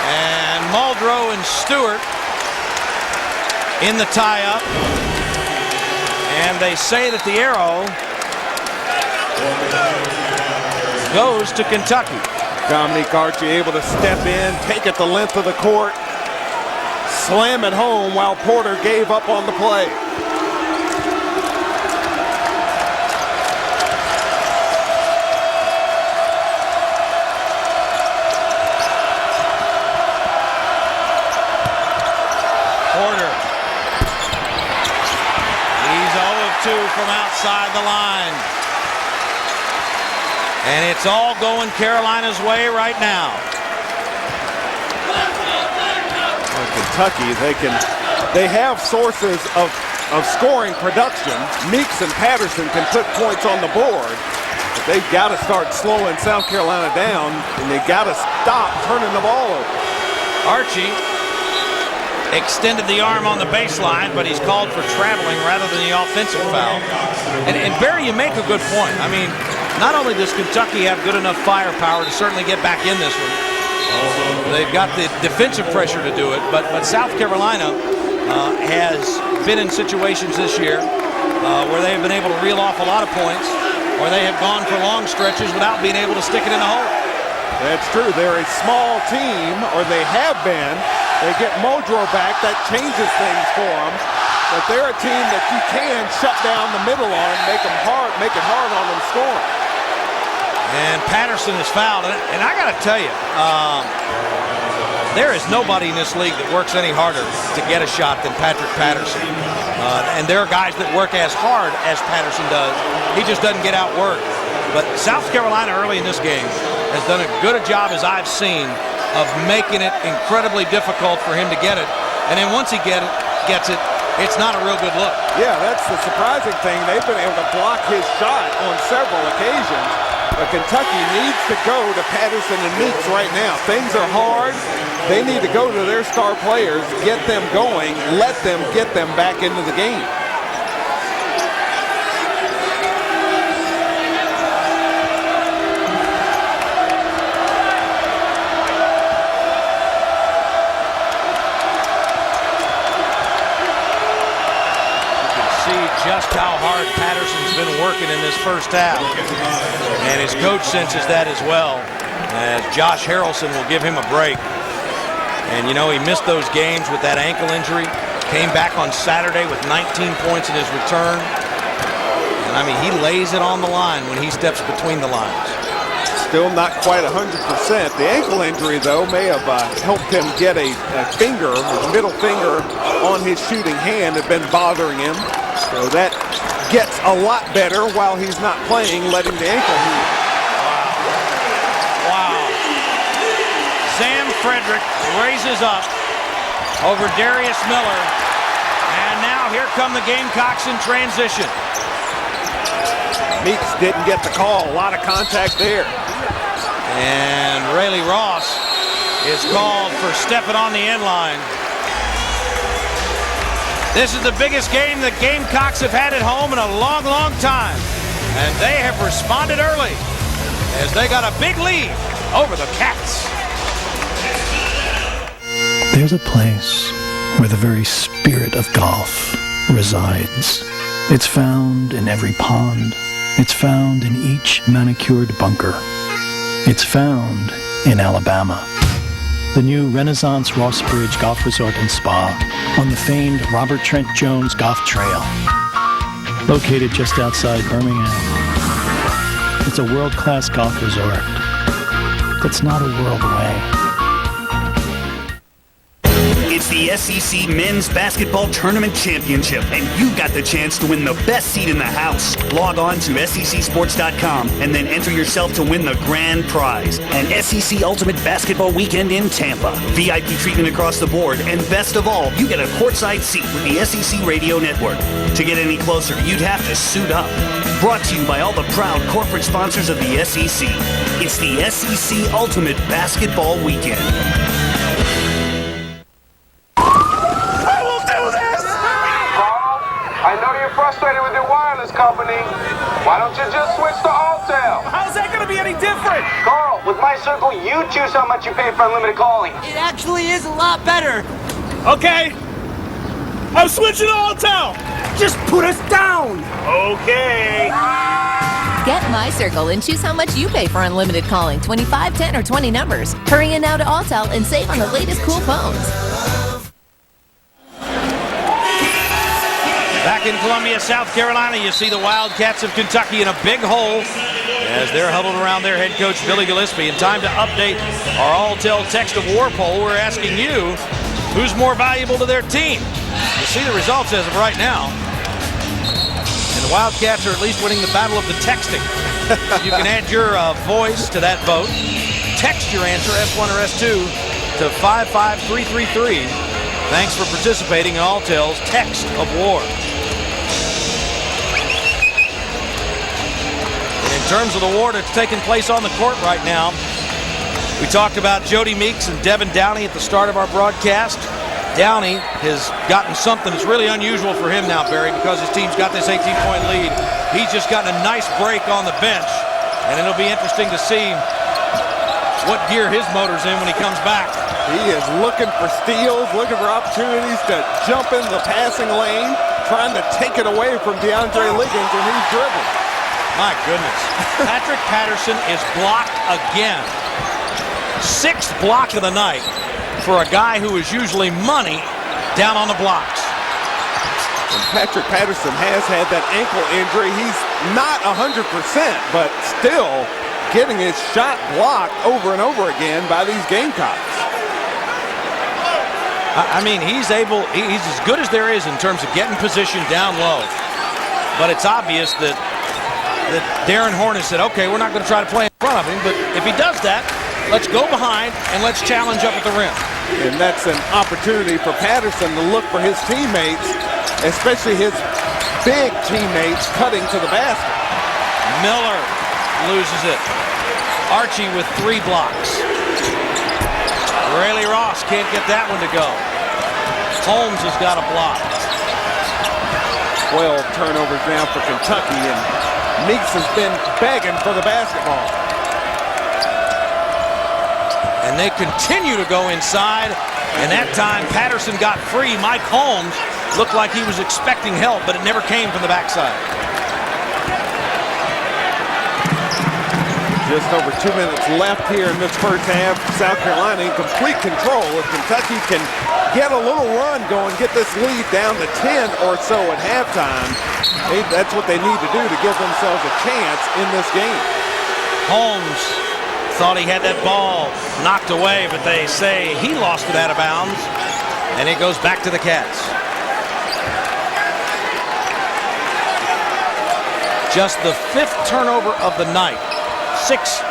B: And Muldrow and Stewart in the tie-up. And they say that the arrow goes to Kentucky.
C: Dominique Archie able to step in, take it the length of the court, slam it home while Porter gave up on the play.
B: Porter. He's 0 of 2 from outside the line. And it's all going Carolina's way right now.
C: Well, Kentucky, they have sources of scoring production. Meeks and Patterson can put points on the board, but they've got to start slowing South Carolina down, and they got to stop turning the ball over.
B: Archie extended the arm on the baseline, but he's called for traveling rather than the offensive foul. And Barry, you make a good point. I mean, not only does Kentucky have good enough firepower to certainly get back in this one, they've got the defensive pressure to do it, but South Carolina has been in situations this year where they have been able to reel off a lot of points, or they have gone for long stretches without being able to stick it in the hole.
C: That's true. They're a small team, or they have been. They get Muldrow back. That changes things for them. But they're a team that you can shut down the middle on, make it hard on them scoring.
B: And Patterson is fouled. And I got to tell you, there is nobody in this league that works any harder to get a shot than Patrick Patterson. And there are guys that work as hard as Patterson does. He just doesn't get outworked. But South Carolina early in this game has done as good a job as I've seen of making it incredibly difficult for him to get it. And then once he gets it, it's not a real good look.
C: Yeah, that's the surprising thing. They've been able to block his shot on several occasions. But Kentucky needs to go to Patterson and Meeks right now. Things are hard. They need to go to their star players, get them going, let them get them back into the game.
B: Just how hard Patterson's been working in this first half. And his coach senses that as well, as Josh Harrelson will give him a break. And, you know, he missed those games with that ankle injury. Came back on Saturday with 19 points in his return. And, I mean, he lays it on the line when he steps between the lines.
C: Still not quite 100%. The ankle injury, though, may have helped him get a finger, his middle finger on his shooting hand had been bothering him. So that gets a lot better while he's not playing, letting the ankle heal.
B: Wow. Sam Frederick raises up over Darius Miller. And now here come the Gamecocks in transition.
C: Meeks didn't get the call. A lot of contact there.
B: And Rayleigh Ross is called for stepping on the end line. This is the biggest game the Gamecocks have had at home in a long, long time. And they have responded early as they got a big lead over the Cats.
D: There's a place where the very spirit of golf resides. It's found in every pond. It's found in each manicured bunker. It's found in Alabama. The new Renaissance Ross Bridge Golf Resort and Spa on the famed Robert Trent Jones Golf Trail. Located just outside Birmingham. It's a world-class golf resort that's not a world away.
E: It's the SEC Men's Basketball Tournament Championship, and you got the chance to win the best seat in the house. Log on to SECSports.com and then enter yourself to win the grand prize, an SEC Ultimate Basketball Weekend in Tampa. VIP treatment across the board, and best of all, you get a courtside seat with the SEC Radio Network. To get any closer, you'd have to suit up. Brought to you by all the proud corporate sponsors of the SEC. It's the SEC Ultimate Basketball Weekend.
F: I will do this! Carl, I know you're frustrated with your wireless company. Why don't you just switch to Alltel? How's that going to be any different? Carl, with My Circle, you choose how much you pay for unlimited calling.
K: It actually is a lot better.
F: Okay. I'm switching to Alltel.
K: Just put us down.
F: Okay.
L: Get My Circle and choose how much you pay for unlimited calling, 25, 10, or 20 numbers. Hurry in now to Alltel and save on the latest cool phones.
B: Back in Columbia, South Carolina, you see the Wildcats of Kentucky in a big hole as they're huddled around their head coach, Billy Gillispie. And time to update our Alltel Text of War poll. We're asking you, who's more valuable to their team? You see the results as of right now. And the Wildcats are at least winning the battle of the texting. You can add your voice to that vote. Text your answer, S1 or S2, to 55333. Thanks for participating in Alltel's Text of War. In terms of the war that's taking place on the court right now, we talked about Jody Meeks and Devin Downey at the start of our broadcast. Downey has gotten something that's really unusual for him now, Barry, because his team's got this 18-point lead. He's just gotten a nice break on the bench, and it'll be interesting to see what gear his motor's in when he comes back.
C: He is looking for steals, looking for opportunities to jump in the passing lane, trying to take it away from DeAndre Liggins, and he's dribbling.
B: My goodness. Patrick Patterson is blocked again. 6th block of the night for a guy who is usually money down on the blocks.
C: And Patrick Patterson has had that ankle injury. He's not 100%, but still getting his shot blocked over and over again by these Gamecocks.
B: I mean, he's as good as there is in terms of getting position down low. But it's obvious that Darren Horn has said, okay, we're not going to try to play in front of him, but if he does that, let's go behind and let's challenge up at the rim.
C: And that's an opportunity for Patterson to look for his teammates, especially his big teammates cutting to the basket.
B: Miller loses it. Archie with 3 blocks. Rayleigh Ross can't get that one to go. Holmes has got a block.
C: 12 turnovers now for Kentucky, and Meeks has been begging for the basketball.
B: And they continue to go inside, and that time Patterson got free. Mike Holmes looked like he was expecting help, but it never came from the backside.
C: Just over 2 minutes left here in this first half. South Carolina in complete control. If Kentucky can get a little run going, get this lead down to 10 or so at halftime, that's what they need to do to give themselves a chance in this game.
B: Holmes thought he had that ball knocked away, but they say he lost it out of bounds, and it goes back to the Cats. Just the 5th turnover of the night. 6th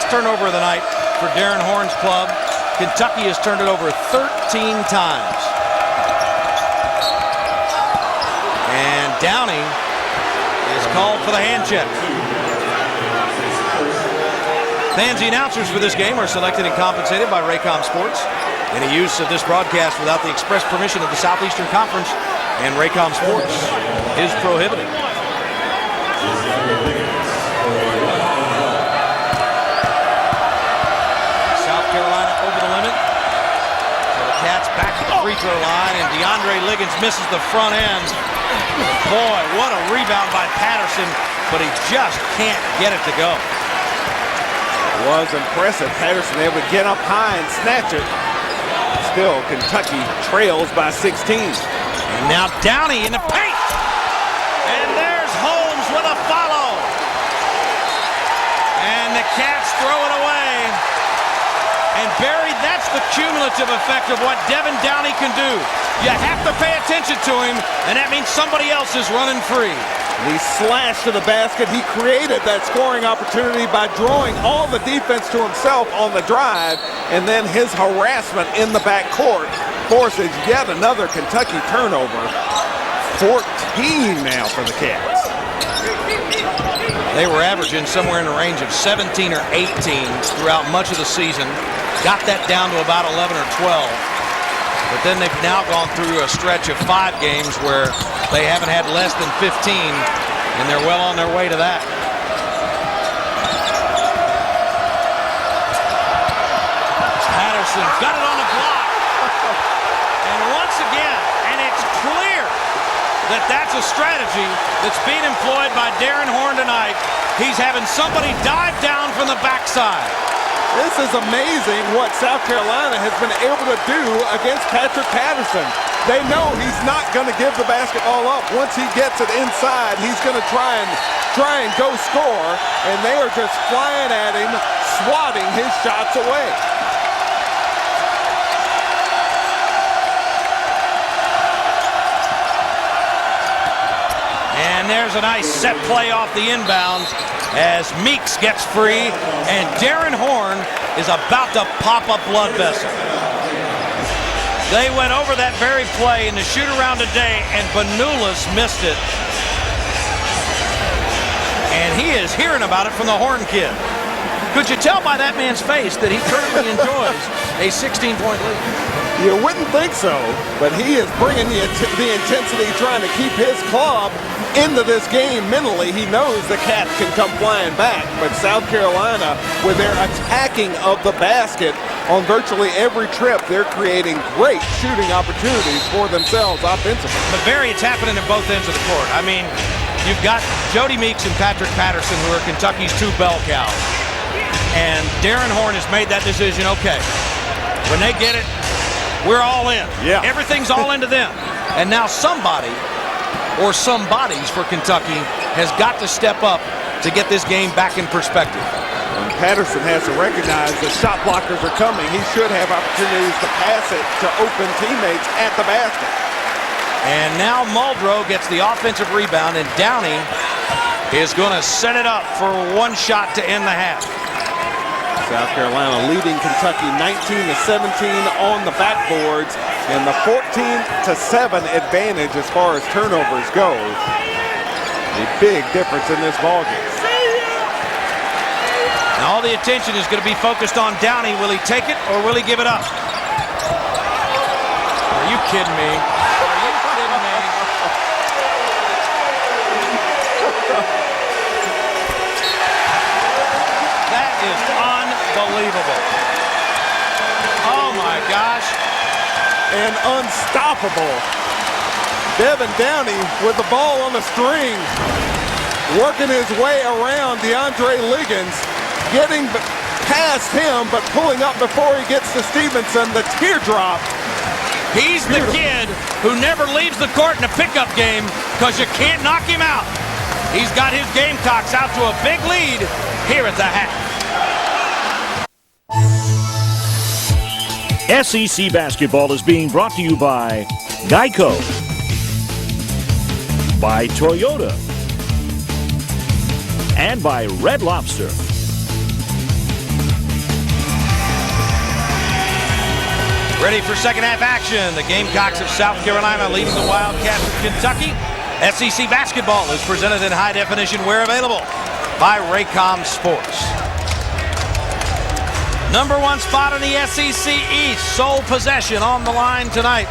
B: turnover of the night for Darren Horn's club. Kentucky has turned it over 13 times. And Downey is called for the hand check. Fans, the announcers for this game are selected and compensated by Raycom Sports. Any use of this broadcast without the express permission of the Southeastern Conference and Raycom Sports is prohibited. South Carolina over the limit. So the Cats back to the free throw line, and DeAndre Liggins misses the front end. Boy, what a rebound by Patterson, but he just can't get it to go.
C: Was impressive. Patterson able to get up high and snatch it. Still, Kentucky trails by 16.
B: And now Downey in the paint. And there's Holmes with a follow. And the Cats throw it away. And Barry, that's the cumulative effect of what Devin Downey can do. You have to pay attention to him, and that means somebody else is running free.
C: He slashed to the basket. He created that scoring opportunity by drawing all the defense to himself on the drive, and then his harassment in the backcourt forces yet another Kentucky turnover. 14 now for the Cats.
B: They were averaging somewhere in the range of 17 or 18 throughout much of the season. Got that down to about 11 or 12. But then they've now gone through a stretch of 5 games where they haven't had less than 15, and they're well on their way to that. Patterson got it on the block. And once again, and it's clear that that's a strategy that's being employed by Darren Horn tonight. He's having somebody dive down from the backside.
C: This is amazing what South Carolina has been able to do against Patrick Patterson. They know he's not going to give the basketball up. Once he gets it inside, he's going to try and go score, and they are just flying at him, swatting his shots away.
B: And there's a nice set play off the inbounds as Meeks gets free, and Darren Horn is about to pop a blood vessel. They went over that very play in the shoot-around today, and Benulis missed it. And he is hearing about it from the Horn kid. Could you tell by that man's face that he currently enjoys a 16-point lead?
C: You wouldn't think so, but he is bringing the intensity, trying to keep his club into this game mentally. He knows the Cats can come flying back, but South Carolina, with their attacking of the basket on virtually every trip, they're creating great shooting opportunities for themselves offensively.
B: But Barry, it's happening at both ends of the court. I mean, you've got Jody Meeks and Patrick Patterson, who are Kentucky's 2 bell cows. And Darren Horn has made that decision, okay, when they get it, we're all in.
C: Yeah.
B: Everything's all into them. And now somebody, or somebodies for Kentucky, has got to step up to get this game back in perspective.
C: And Patterson has to recognize that shot blockers are coming. He should have opportunities to pass it to open teammates at the basket.
B: And now Muldrow gets the offensive rebound, and Downey is going to set it up for one shot to end the half.
C: South Carolina leading Kentucky 19-17 on the backboards, and the 14-7 advantage as far as turnovers go. A big difference in this ballgame.
B: Now all the attention is going to be focused on Downey. Will he take it or will he give it up? Are you kidding me? Are you kidding me? That is unbelievable. Oh my gosh.
C: And unstoppable. Devin Downey with the ball on the string, working his way around DeAndre Liggins, getting past him, but pulling up before he gets to Stevenson, the teardrop.
B: He's the kid who never leaves the court in a pickup game because you can't knock him out. He's got his Gamecocks out to a big lead here at the half.
G: SEC basketball is being brought to you by Geico, by Toyota, and by Red Lobster.
B: Ready for second half action. The Gamecocks of South Carolina leading the Wildcats of Kentucky. SEC basketball is presented in high definition where available by Raycom Sports. Number 1 spot in the SEC East. Sole possession on the line tonight.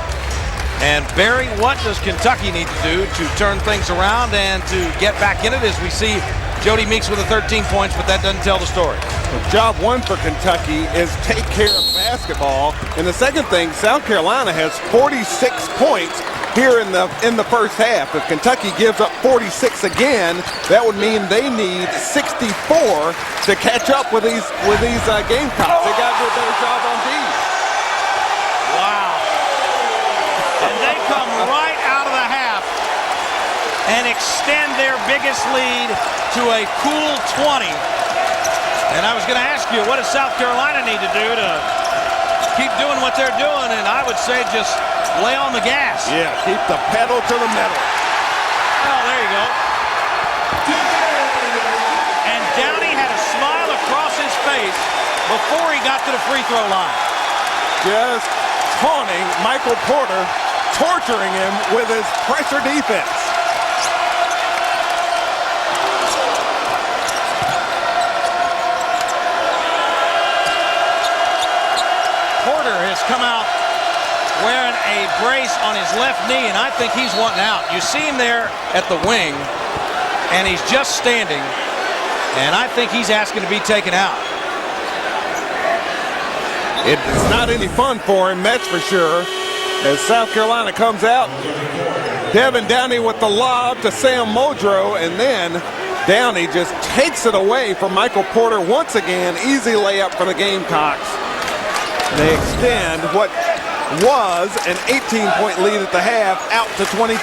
B: And Barry, what does Kentucky need to do to turn things around and to get back in it, as we see Jody Meeks with the 13 points, but that doesn't tell the story.
C: Well, job 1 for Kentucky is take care of basketball. And the second thing, South Carolina has 46 points here in the first half. If Kentucky gives up 46 again, that would mean they need 64 to catch up with these Gamecocks. They got to do a better job on D.
B: Wow. And they come right out of the half and extend their biggest lead to a cool 20. And I was going to ask you, what does South Carolina need to do to keep doing what they're doing? And I would say just lay on the gas.
C: Yeah, keep the pedal to the metal.
B: Oh, there you go. And Downey had a smile across his face before he got to the free throw line.
C: Just taunting Michael Porter, torturing him with his pressure defense.
B: Porter has come out wearing a brace on his left knee, and I think he's wanting out. You see him there at the wing, and he's just standing, and I think he's asking to be taken out.
C: It's not any fun for him, that's for sure. As South Carolina comes out, Devin Downey with the lob to Sam Modrow, and then Downey just takes it away from Michael Porter once again. Easy layup for the Gamecocks. They extend what was an 18-point lead at the half out to 22.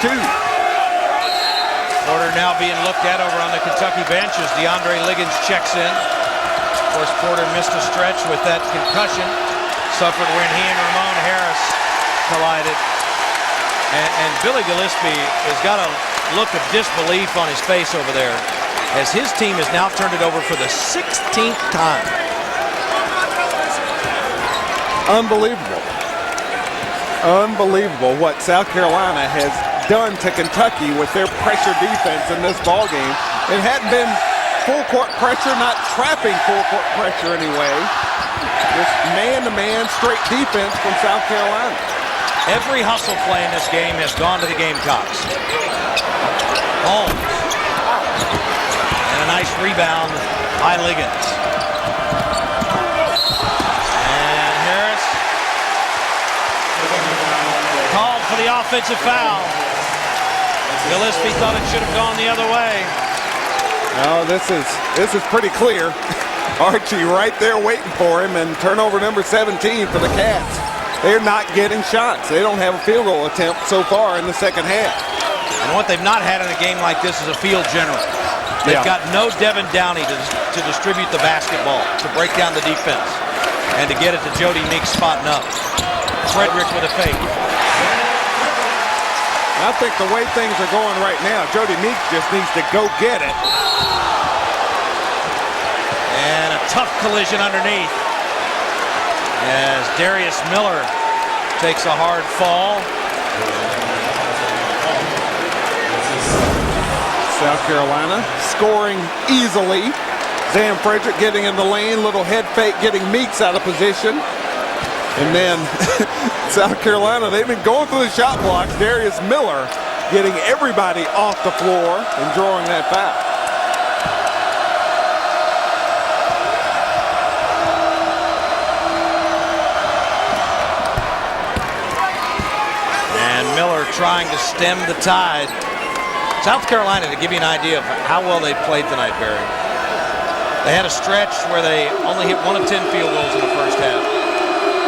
B: Porter now being looked at over on the Kentucky bench as DeAndre Liggins checks in. Of course, Porter missed a stretch with that concussion suffered when he and Ramon Harris collided. And Billy Gillispie has got a look of disbelief on his face over there as his team has now turned it over for the 16th time.
C: Unbelievable. Unbelievable what South Carolina has done to Kentucky with their pressure defense in this ballgame. It hadn't been full court pressure, not trapping full court pressure anyway. Just man-to-man straight defense from South Carolina.
B: Every hustle play in this game has gone to the Gamecocks. Holmes. And a nice rebound by Liggins. And Harris called for the offensive foul. Gillispie thought it should have gone the other way.
C: No, this is pretty clear. Archie right there waiting for him, and turnover number 17 for the Cats. They're not getting shots. They don't have a field goal attempt so far in the second half.
B: And what they've not had in a game like this is a field general. They've got no Devin Downey to distribute the basketball, to break down the defense, and to get it to Jody Meeks spotting up. Frederick with a fake.
C: I think the way things are going right now, Jody Meeks just needs to go get it.
B: And a tough collision underneath as Darius Miller takes a hard fall.
C: South Carolina scoring easily. Zam Frederick getting in the lane, little head fake, getting Meeks out of position. And then South Carolina, they've been going through the shot blocks. Darius Miller getting everybody off the floor and drawing that foul.
B: And Miller trying to stem the tide. South Carolina, to give you an idea of how well they played tonight, Barry. They had a stretch where they only hit 1 of 10 field goals in the first half.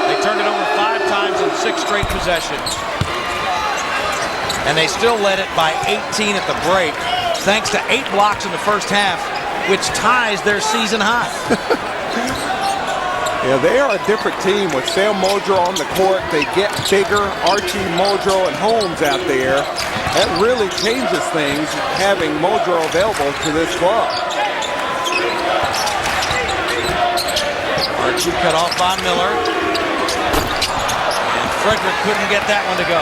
B: They turned it over 5 times in 6 straight possessions. And they still led it by 18 at the break, thanks to 8 blocks in the first half, which ties their season high.
C: Yeah, they are a different team with Sam Modrow on the court. They get bigger. Archie, Modrow, and Holmes out there. That really changes things, having Modrow available to this club.
B: Archie cut off by Miller. And Frederick couldn't get that one to go.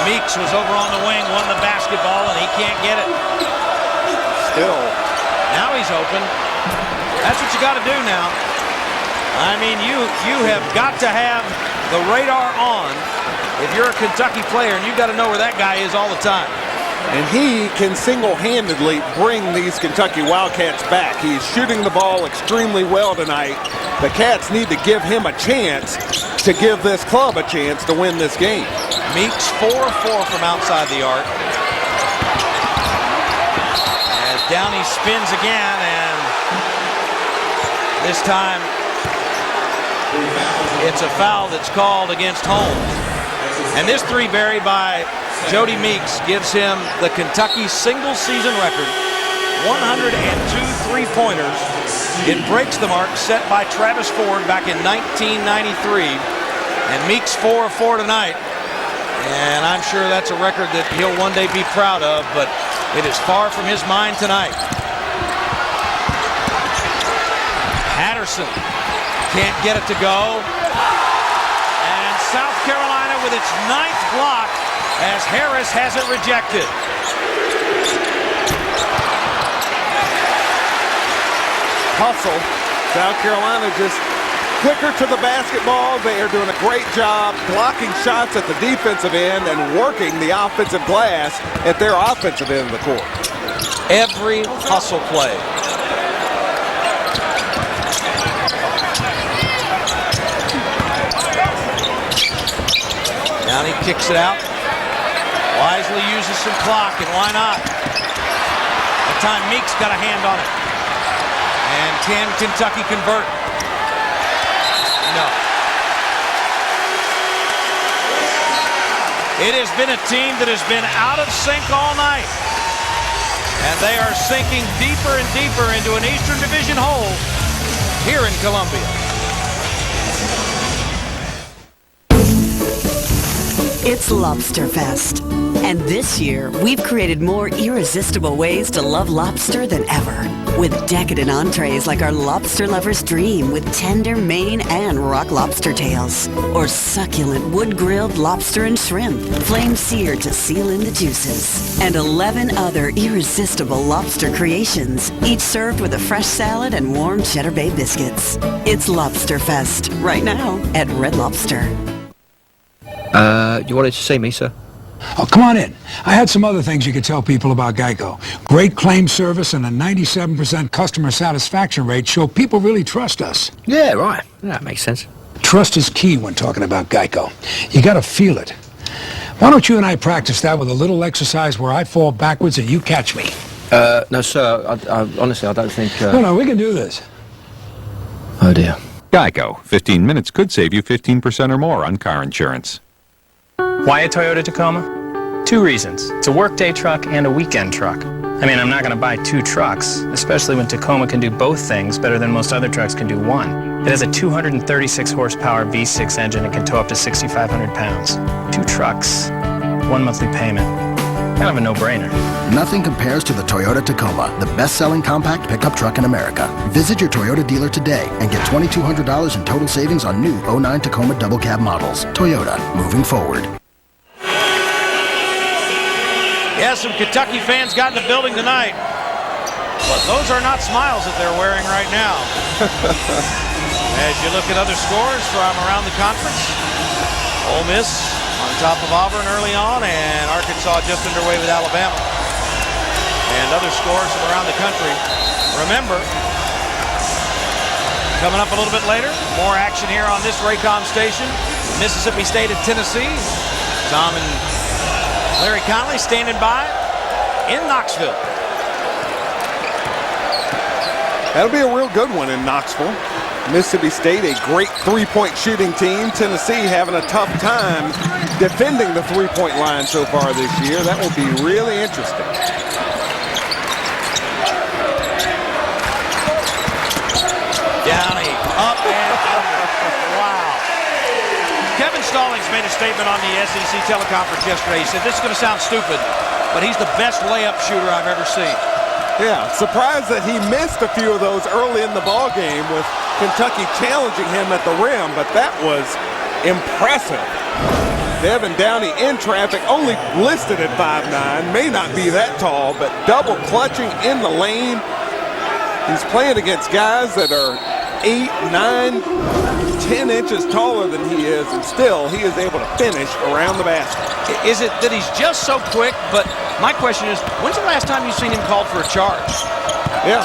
B: Meeks was over on the wing, won the basketball, and he can't get it.
C: Still.
B: Now he's open. That's what you got to do now. I mean, you have got to have the radar on if you're a Kentucky player, and you've got to know where that guy is all the time.
C: And he can single-handedly bring these Kentucky Wildcats back. He's shooting the ball extremely well tonight. The Cats need to give him a chance to give this club a chance to win this game.
B: Meeks 4 of 4 from outside the arc. As Downey spins again, and this time it's a foul that's called against Holmes. And this 3 buried by Jody Meeks gives him the Kentucky single-season record 102 three-pointers. It breaks the mark set by Travis Ford back in 1993. And Meeks 4 of 4 tonight. And I'm sure that's a record that he'll one day be proud of, but it is far from his mind tonight. Patterson can't get it to go. And South Carolina with its 9th block as Harris has it rejected.
C: Hustle. South Carolina just quicker to the basketball. They are doing a great job blocking shots at the defensive end and working the offensive glass at their offensive end of the court.
B: Every hustle play. Downey kicks it out. Wisely uses some clock, and why not? That time Meeks got a hand on it. And can Kentucky convert? No. It has been a team that has been out of sync all night. And they are sinking deeper and deeper into an Eastern Division hole here in Columbia.
J: It's Lobster Fest. And this year, we've created more irresistible ways to love lobster than ever. With decadent entrees like our Lobster Lover's Dream with tender Maine and rock lobster tails. Or succulent wood-grilled lobster and shrimp, flame-seared to seal in the juices. And 11 other irresistible lobster creations, each served with a fresh salad and warm Cheddar Bay biscuits. It's Lobster Fest, right now at Red Lobster.
M: You wanted to see me, sir?
N: Oh, come on in. I had some other things you could tell people about Geico. Great claim service and a 97% customer satisfaction rate show people really trust us.
M: Yeah, right. That makes sense.
N: Trust is key when talking about Geico. You gotta feel it. Why don't you and I practice that with a little exercise where I fall backwards and you catch me?
M: No, sir. Honestly, I don't think...
N: No, we can do this.
M: Oh, dear.
O: Geico. 15 minutes could save you 15% or more on car insurance.
U: Why a Toyota Tacoma? 2 reasons. It's a workday truck and a weekend truck. I mean, I'm not going to buy 2 trucks, especially when Tacoma can do both things better than most other trucks can do one. It has a 236 horsepower V6 engine and can tow up to 6,500 pounds. 2 trucks, 1 monthly payment. Kind of a no-brainer.
V: Nothing compares to the Toyota Tacoma, the best-selling compact pickup truck in America. Visit your Toyota dealer today and get $2,200 in total savings on new 09 Tacoma double cab models. Toyota, moving forward.
B: Yeah, some Kentucky fans got in the building tonight. But those are not smiles that they're wearing right now. As you look at other scores from around the conference, Ole Miss on top of Auburn early on, and Arkansas just underway with Alabama. And other scores from around the country. Remember, coming up a little bit later, more action here on this Raycom station. Mississippi State at Tennessee. Tom and Larry Conley standing by in Knoxville.
C: That'll be a real good one in Knoxville. Mississippi State, a great three-point shooting team. Tennessee having a tough time defending the three-point line so far this year. That will be really interesting.
B: Downey, up and under. Wow. Kevin Stallings made a statement on the SEC teleconference yesterday. He said, this is going to sound stupid, but he's the best layup shooter I've ever seen.
C: Yeah, surprised that he missed a few of those early in the ball game with Kentucky challenging him at the rim, but that was impressive. Devin Downey in traffic, only listed at 5'9", may not be that tall, but double clutching in the lane. He's playing against guys that are 8, 9, 10 inches taller than he is, and still he is able to finish around the basket.
B: Is it that he's just so quick? But my question is, when's the last time you've seen him called for a charge?
C: Yeah,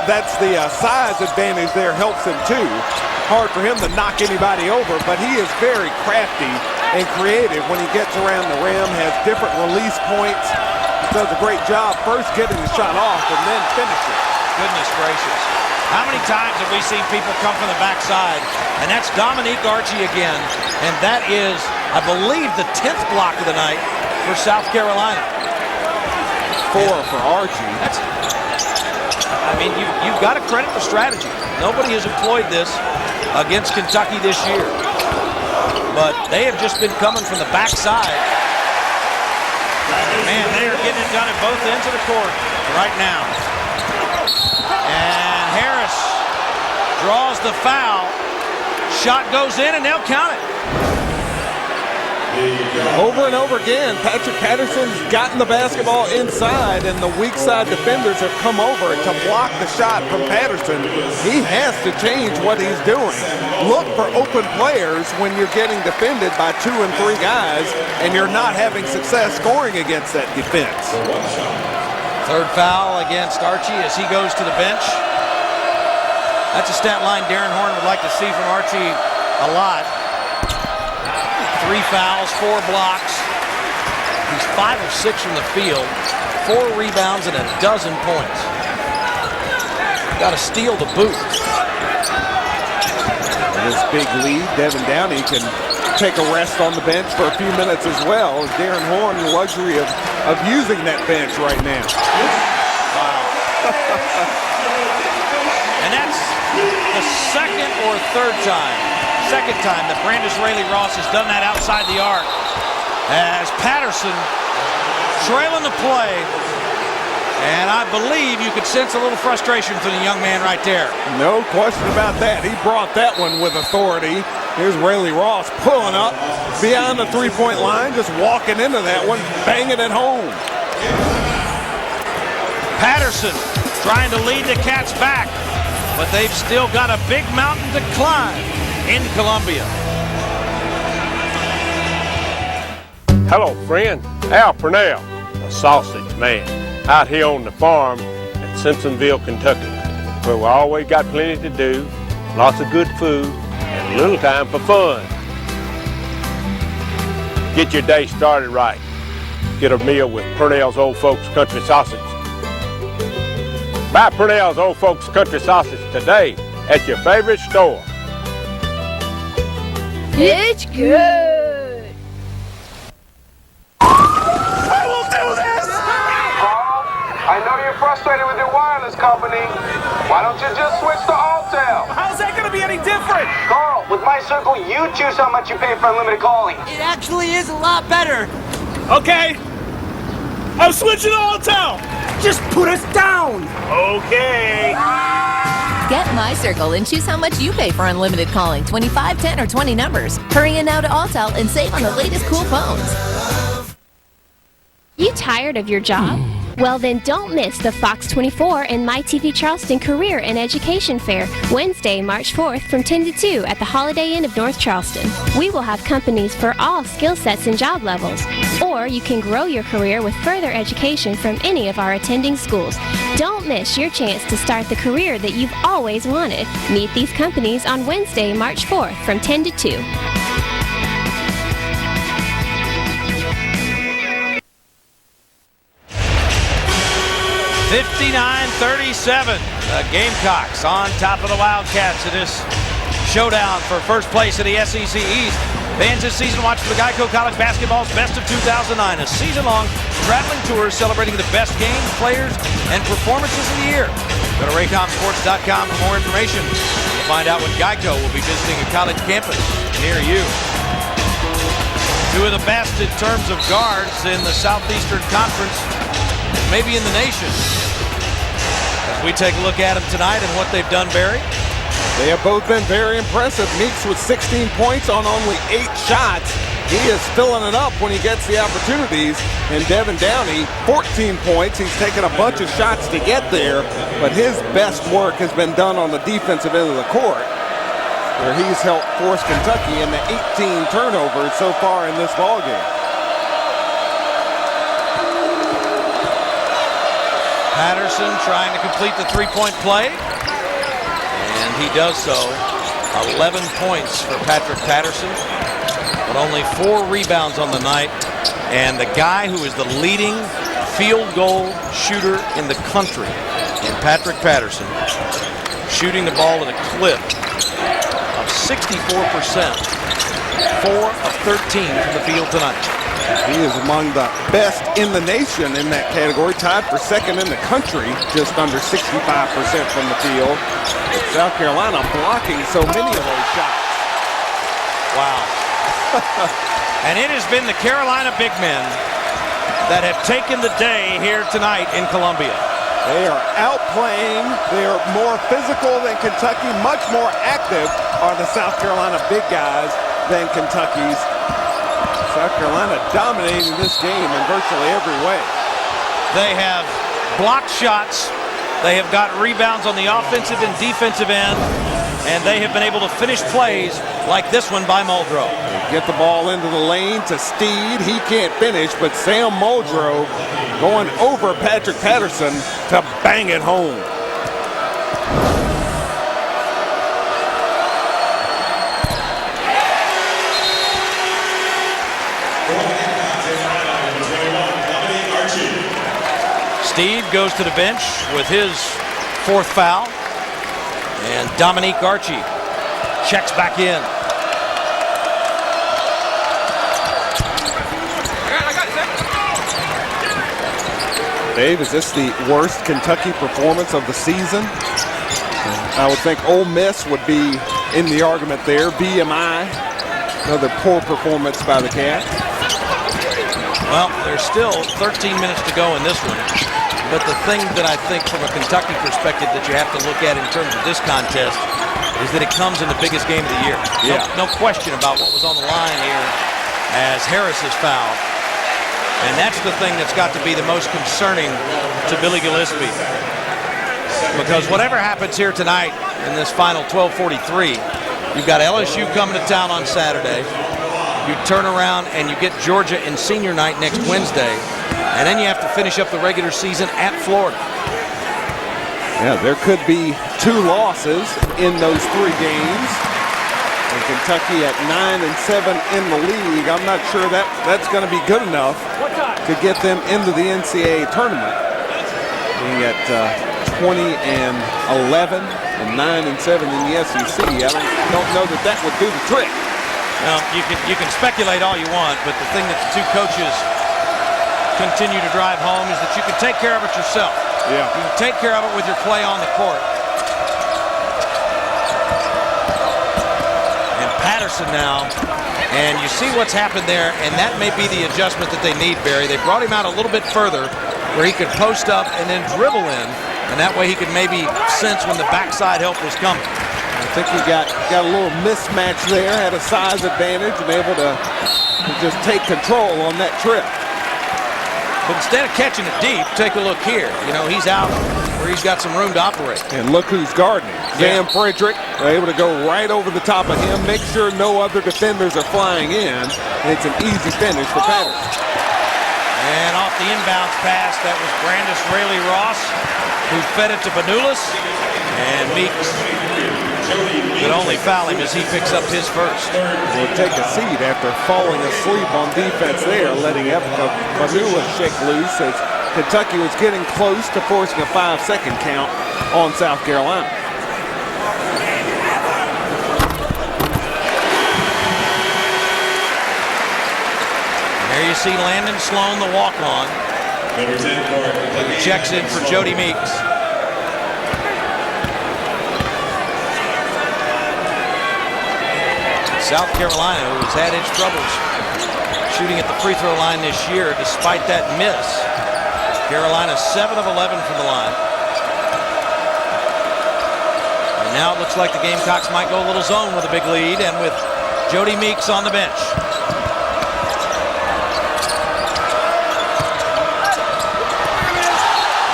C: that's the size advantage there helps him too. Hard for him to knock anybody over, but he is very crafty and creative when he gets around the rim, has different release points, does a great job first getting the shot off and then finishing.
B: Goodness gracious. How many times have we seen people come from the backside? And that's Dominique Archie again. And that is, I believe, the 10th block of the night for South Carolina.
C: 4 for Archie.
B: I mean, you've got to credit the strategy. Nobody has employed this against Kentucky this year. But they have just been coming from the backside. Man, they are getting it done at both ends of the court right now. And Harris draws the foul. Shot goes in, and they'll count it.
C: Over and over again, Patrick Patterson's gotten the basketball inside, and the weak side defenders have come over to block the shot from Patterson. He has to change what he's doing. Look for open players when you're getting defended by 2 and 3 guys, and you're not having success scoring against that defense.
B: Third foul against Archie as he goes to the bench. That's a stat line Darren Horn would like to see from Archie a lot. 3 fouls, 4 blocks. He's 5 of 6 from the field, 4 rebounds, and a dozen points. Got to steal the boot.
C: And this big lead, Devin Downey can take a rest on the bench for a few minutes as well. Darren Horn, the luxury of using that bench right now.
B: Wow. And that's the second or third time that Brandis Raley-Ross has done that outside the arc. As Patterson trailing the play, and I believe you could sense a little frustration from the young man right there.
C: No question about that. He brought that one with authority. Here's Raley-Ross pulling up beyond the three-point line, just walking into that one, banging it home.
B: Patterson trying to lead the Cats back, but they've still got a big mountain to climb in Columbia.
A: Hello, friend. Al Purnell, a sausage man, out here on the farm at Simpsonville, Kentucky, where we always got plenty to do, lots of good food, and a little time for fun. Get your day started right. Get a meal with Purnell's Old Folks Country Sausage. Buy Purnell's Old Folks Country Sausage today at your favorite store.
I: It's good.
F: I will do this! Carl, I know you're frustrated with your wireless company. Why don't you just switch to Alltel?
K: How's that going to be any different?
F: Carl, with My Circle, you choose how much you pay for unlimited calling.
K: It actually is a lot better.
A: Okay, I'm switching to Alltel.
K: Just put us down.
A: Okay.
L: Get My Circle and choose how much you pay for unlimited calling, 25, 10, or 20 numbers. Hurry in now to Alltel and save on the latest cool phones.
I: You tired of your job? Well, then don't miss the Fox 24 and MyTV Charleston Career and Education Fair, Wednesday, March 4th from 10 to 2 at the Holiday Inn of North Charleston. We will have companies for all skill sets and job levels. Or you can grow your career with further education from any of our attending schools. Don't miss your chance to start the career that you've always wanted. Meet these companies on Wednesday, March 4th from 10 to 2.
B: (59-37). The Gamecocks on top of the Wildcats in this showdown for first place in the SEC East. Fans this season watch for the Geico College Basketball's Best of 2009, a season-long traveling tour celebrating the best games, players, and performances of the year. Go to raycomsports.com for more information. You'll find out when Geico will be visiting a college campus near you. Two of the best in terms of guards in the Southeastern Conference, maybe in the nation. As we take a look at them tonight and what they've done, Barry.
C: They have both been very impressive. Meeks with 16 points on only 8 shots. He is filling it up when he gets the opportunities. And Devin Downey, 14 points. He's taken a bunch of shots to get there, but his best work has been done on the defensive end of the court, where he's helped force Kentucky into 18 turnovers so far in this ballgame.
B: Patterson trying to complete the three-point play, and he does so. 11 points for Patrick Patterson, but only 4 rebounds on the night. And the guy who is the leading field goal shooter in the country, in Patrick Patterson, shooting the ball at a clip of 64%. 4 of 13 from the field tonight.
C: He is among the best in the nation in that category, tied for second in the country, just under 65% from the field. South Carolina blocking so many of those shots.
B: Wow. And it has been the Carolina big men that have taken the day here tonight in Columbia.
C: They are outplaying. They are more physical than Kentucky. Much more active are the South Carolina big guys than Kentucky's. South Carolina dominating this game in virtually every way.
B: They have blocked shots. They have got rebounds on the offensive and defensive end. And they have been able to finish plays like this one by Muldrow.
C: Get the ball into the lane to Steed. He can't finish, but Sam Muldrow going over Patrick Patterson to bang it home.
B: Steed goes to the bench with his 4th foul. And Dominique Archie checks back in.
C: Dave, is this the worst Kentucky performance of the season? I would think Ole Miss would be in the argument there. BMI, another poor performance by the Cats.
B: Well, there's still 13 minutes to go in this one. But the thing that I think from a Kentucky perspective that you have to look at in terms of this contest is that it comes in the biggest game of the year.
C: Yeah.
B: No question about what was on the line here as Harris is fouled. And that's the thing that's got to be the most concerning to Billy Gillispie. Because whatever happens here tonight in this final 12:43, you've got LSU coming to town on Saturday. You turn around and you get Georgia in senior night next Wednesday. And then you have to finish up the regular season at Florida.
C: Yeah, there could be 2 losses in those 3 games. And Kentucky at 9-7 in the league. I'm not sure that's going to be good enough to get them into the NCAA tournament. Being at 20-11 and 9-7 in the SEC, I don't know that would do the trick.
B: Well, you can speculate all you want, but the thing that the 2 coaches continue to drive home is that you can take care of it yourself.
C: Yeah.
B: You can take care of it with your play on the court. And Patterson now, and you see what's happened there, and that may be the adjustment that they need, Barry. They brought him out a little bit further where he could post up and then dribble in, and that way he could maybe sense when the backside help was coming.
C: I think he got a little mismatch there, had a size advantage, and able to just take control on that trip.
B: But instead of catching it deep, take a look here. You know, he's out where he's got some room to operate.
C: And look who's guarding. Sam Frederick, able to go right over the top of him, make sure no other defenders are flying in. And it's an easy finish for Patterson.
B: And off the inbounds pass, that was Brandis Raley-Ross, who fed it to Banulis. And Meeks could only foul him as he picks up his first.
C: Will take a seat after falling asleep on defense there, letting Banulis shake loose as Kentucky was getting close to forcing a 5-second count on South Carolina.
B: And there you see Landon Sloan, the walk-on, who checks in for Jody Meeks. South Carolina, who has had its troubles shooting at the free throw line this year, despite that miss. Carolina 7 of 11 from the line. And now it looks like the Gamecocks might go a little zone with a big lead, and with Jody Meeks on the bench.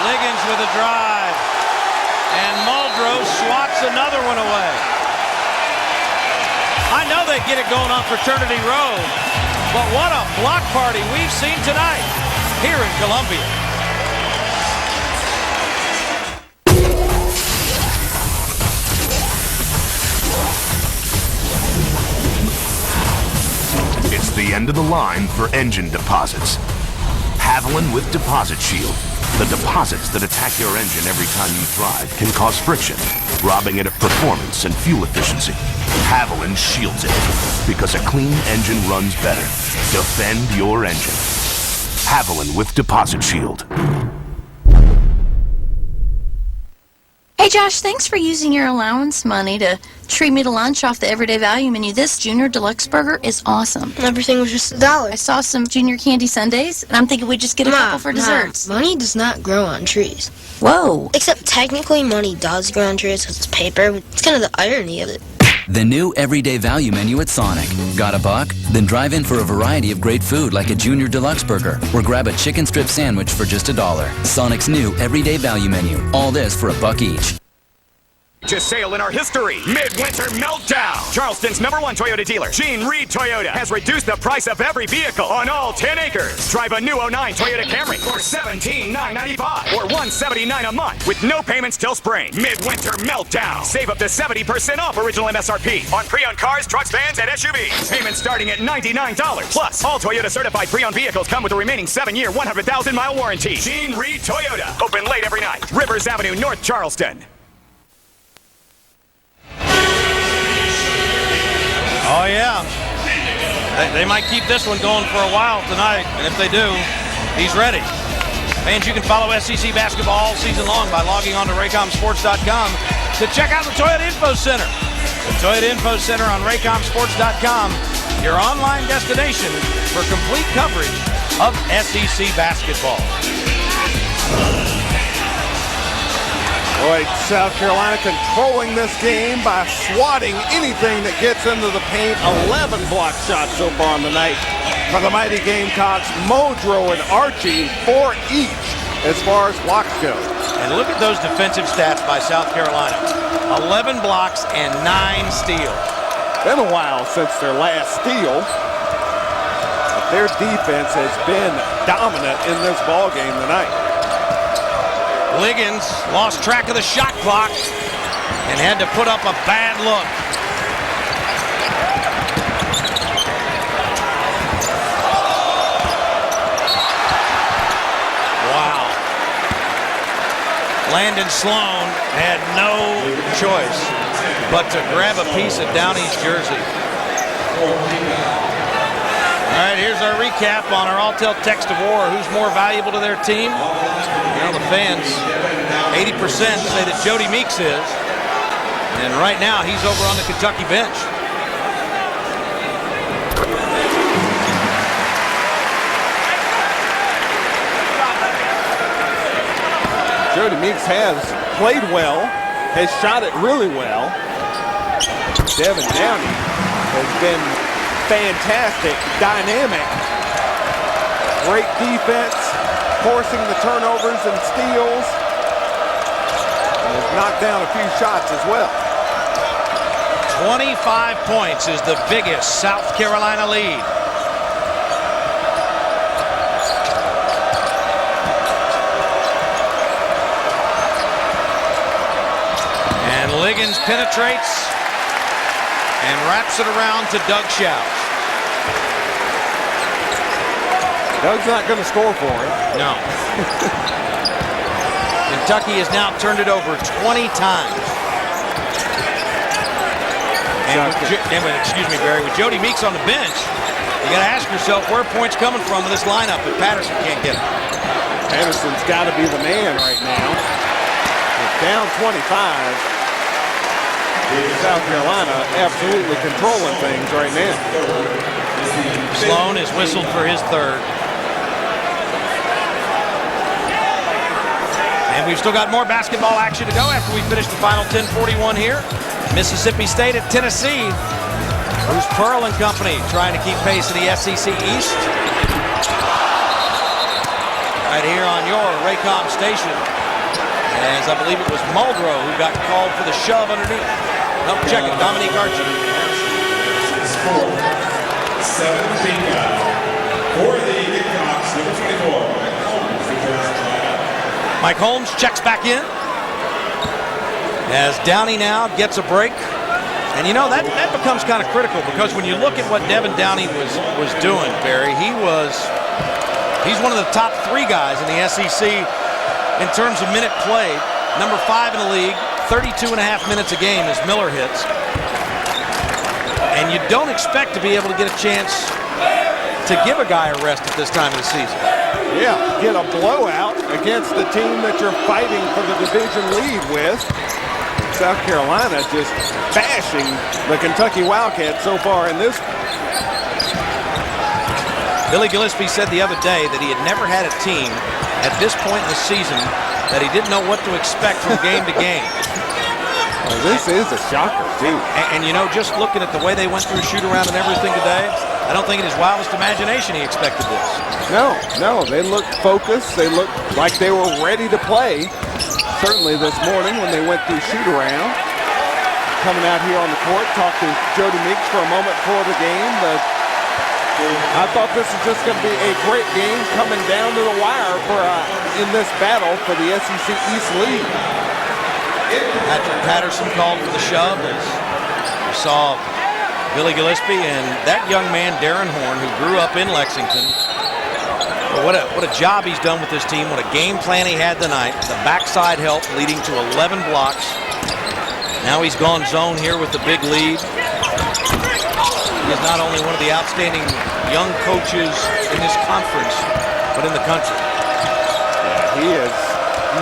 B: Liggins with a drive, and Muldrow swats another one away. I know they get it going on Fraternity Road, but what a block party we've seen tonight here in Columbia.
P: It's the end of the line for engine deposits. Haviland with Deposit Shield. The deposits that attack your engine every time you drive can cause friction, robbing it of performance and fuel efficiency. Haviland shields it, because a clean engine runs better. Defend your engine. Haviland with Deposit Shield.
Q: Hey Josh, thanks for using your allowance money to treat me to lunch off the Everyday Value menu. This Junior Deluxe Burger is awesome.
R: Everything was just $1.
Q: I saw some Junior Candy Sundays, and I'm thinking we'd just get a couple for desserts.
R: Money does not grow on trees.
Q: Whoa.
R: Except technically money does grow on trees because it's paper. It's kind of the irony of it.
S: The new Everyday Value menu at Sonic. Got a buck? Then drive in for a variety of great food like a Junior Deluxe Burger or grab a chicken strip sandwich for just $1. Sonic's new Everyday Value menu. All this for $1 each.
T: Just sale in our history. Midwinter Meltdown. Charleston's #1 Toyota dealer, Gene Reed Toyota, has reduced the price of every vehicle on all 10 acres. Drive a new 09 Toyota Camry for $17,995 or $179 a month with no payments till spring. Midwinter Meltdown. Save up to 70% off original MSRP on pre-owned cars, trucks, vans, and SUVs. Payments starting at $99. Plus, all Toyota certified pre-owned vehicles come with a remaining 7-year, 100,000-mile warranty. Gene Reed Toyota. Open late every night. Rivers Avenue, North Charleston.
B: Oh, yeah. They might keep this one going for a while tonight, and if they do, he's ready. Fans, you can follow SEC basketball all season long by logging on to raycomsports.com to check out the Toyota Info Center. The Toyota Info Center on raycomsports.com, your online destination for complete coverage of SEC basketball.
C: Boy, South Carolina controlling this game by swatting anything that gets into the paint. 11 block shots so far on the night for the mighty Gamecocks. Modrow and Archie, 4 each as far as blocks go.
B: And look at those defensive stats by South Carolina. 11 blocks and 9 steals.
C: Been a while since their last steal. But their defense has been dominant in this ballgame tonight.
B: Liggins lost track of the shot clock and had to put up a bad look. Wow. Landon Sloan had no choice but to grab a piece of Downey's jersey. All right, here's our recap on our Alltel Text of War. Who's more valuable to their team? Well, the fans, 80% say that Jody Meeks is. And right now, he's over on the Kentucky bench.
C: Jody Meeks has played well, has shot it really well. Devin Downey has been fantastic, dynamic, great defense, forcing the turnovers and steals, and has knocked down a few shots as well.
B: 25 points is the biggest South Carolina lead. And Liggins penetrates and wraps it around to Doug Shouse.
C: Doug's not going to score for him.
B: No. Kentucky has now turned it over 20 times. And excuse me, Barry, with Jody Meeks on the bench, you got to ask yourself where points coming from with this lineup if Patterson can't get it.
C: Patterson's got to be the man right now. It's down 25. South Carolina absolutely controlling things right now.
B: Sloan is whistled for his third. And we've still got more basketball action to go after we finish the final 10:41 here. Mississippi State at Tennessee. Bruce Pearl and company trying to keep pace in the SEC East. Right here on your Raycom station. As I believe it was Muldrow who got called for the shove underneath. Nope, check it, Dominique Archie.
W: Score 17 for the Gamecocks, number 24.
B: Mike Holmes checks back in. As Downey now gets a break. And you know, that becomes kind of critical because when you look at what Devin Downey was doing, Barry, he's one of the top 3 guys in the SEC in terms of minute played. Number 5 in the league, 32 and a half minutes a game as Miller hits. And you don't expect to be able to get a chance to give a guy a rest at this time of the season.
C: Yeah, get a blowout against the team that you're fighting for the division lead with. South Carolina just bashing the Kentucky Wildcats so far in this.
B: Billy Gillispie said the other day that he had never had a team at this point in the season that he didn't know what to expect from game to game.
C: Well, this is a shocker, too.
B: And you know, just looking at the way they went through shoot-around and everything today, I don't think in his wildest imagination he expected this.
C: No, they looked focused. They looked like they were ready to play. Certainly this morning when they went through shoot-around. Coming out here on the court, talked to Jody Meeks for a moment before the game. I thought this was just going to be a great game coming down to the wire for in this battle for the SEC East lead.
B: Patrick Patterson called for the shove as we saw Billy Gillispie and that young man Darren Horn, who grew up in Lexington. What a job he's done with this team. What a game plan he had tonight. The backside help leading to 11 blocks. Now he's gone zone here with the big lead. He's not only one of the outstanding young coaches in this conference, but in the country.
C: Yeah, he has